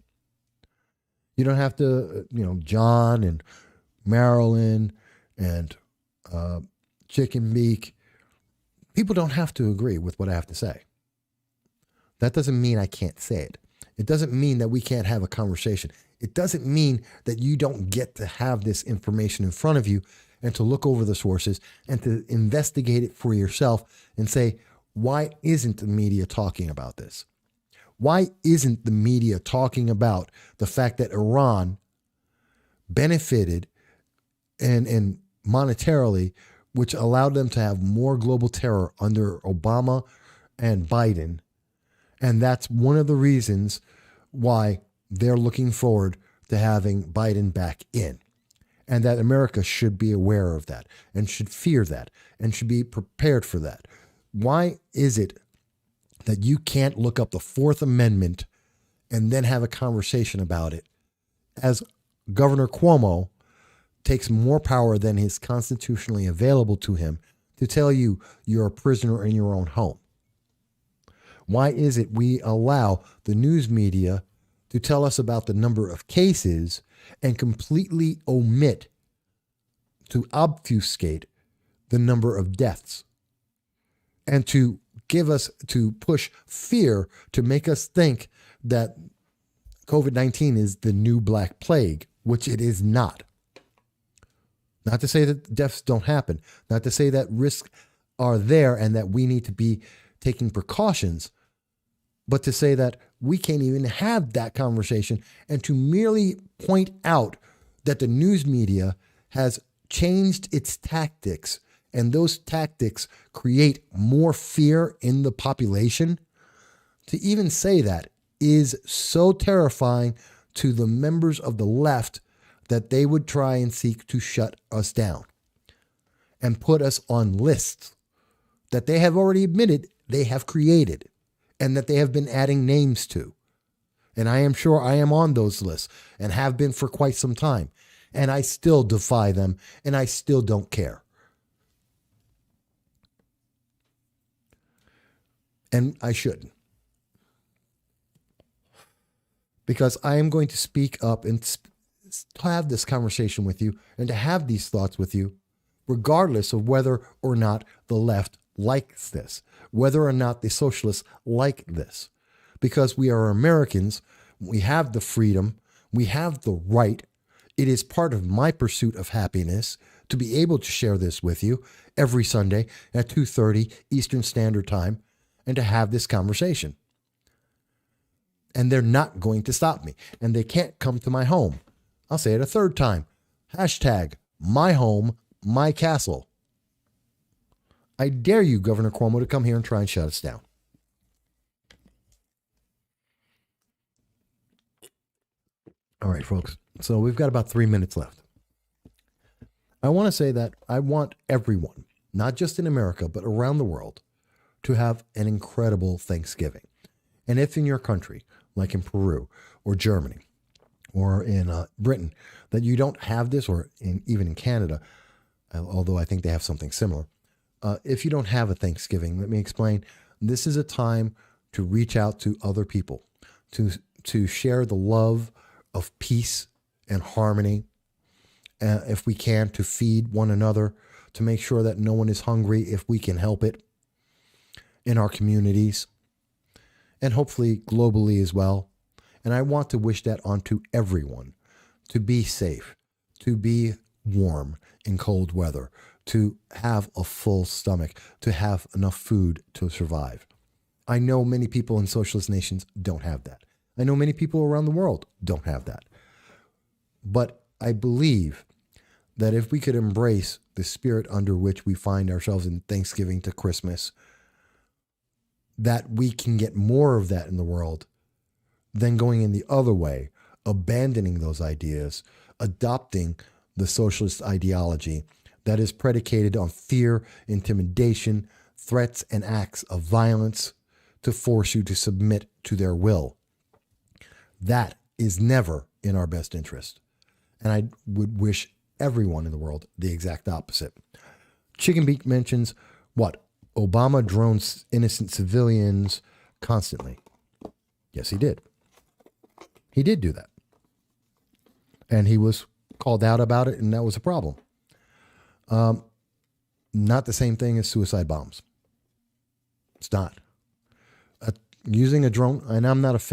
You don't have to, John and Marilyn and Chicken Beak. People don't have to agree with what I have to say. That doesn't mean I can't say it. It doesn't mean that we can't have a conversation. It doesn't mean that you don't get to have this information in front of you and to look over the sources and to investigate it for yourself and say, why isn't the media talking about this? Why isn't the media talking about the fact that Iran benefited and monetarily, which allowed them to have more global terror under Obama and Biden? And that's one of the reasons why they're looking forward to having Biden back in. And that America should be aware of that and should fear that and should be prepared for that. Why is it that you can't look up the Fourth Amendment and then have a conversation about it, as Governor Cuomo takes more power than is constitutionally available to him to tell you you're a prisoner in your own home? Why is it we allow the news media to tell us about the number of cases and completely omit to obfuscate the number of deaths, and to push fear to make us think that COVID-19 is the new Black Plague, which it is not. Not to say that deaths don't happen, not to say that risks are there and that we need to be taking precautions, but to say that we can't even have that conversation, and to merely point out that the news media has changed its tactics, and those tactics create more fear in the population. To even say that is so terrifying to the members of the left that they would try and seek to shut us down and put us on lists that they have already admitted they have created and that they have been adding names to. And I am sure I am on those lists and have been for quite some time. And I still defy them, and I still don't care. And I shouldn't. Because I am going to speak up and have this conversation with you and to have these thoughts with you, regardless of whether or not the left likes this, whether or not the socialists like this. Because we are Americans, we have the freedom, we have the right. It is part of my pursuit of happiness to be able to share this with you every Sunday at 2:30 Eastern Standard Time and to have this conversation. And they're not going to stop me. And they can't come to my home. I'll say it a third time. Hashtag my home, my castle. I dare you, Governor Cuomo, to come here and try and shut us down. All right, folks. So we've got about 3 minutes left. I want to say that I want everyone, not just in America, but around the world, to have an incredible Thanksgiving. And if in your country, like in Peru or Germany or in Britain, that you don't have this, or even in Canada, although I think they have something similar, if you don't have a Thanksgiving, let me explain. This is a time to reach out to other people, to share the love of peace and harmony, if we can, to feed one another, to make sure that no one is hungry if we can help it in our communities, and hopefully globally as well. And I want to wish that onto everyone, to be safe, to be warm in cold weather, to have a full stomach, to have enough food to survive. I know many people in socialist nations don't have that. I know many people around the world don't have that. But I believe that if we could embrace the spirit under which we find ourselves in Thanksgiving to Christmas, that we can get more of that in the world than going in the other way, abandoning those ideas, adopting the socialist ideology that is predicated on fear, intimidation, threats, and acts of violence to force you to submit to their will. That is never in our best interest. And I would wish everyone in the world the exact opposite. Chicken Beak mentions what? Obama drones innocent civilians constantly. Yes, he did. He did do that. And he was called out about it, and that was a problem. Not the same thing as suicide bombs. It's not. Using a drone, and I'm not a fan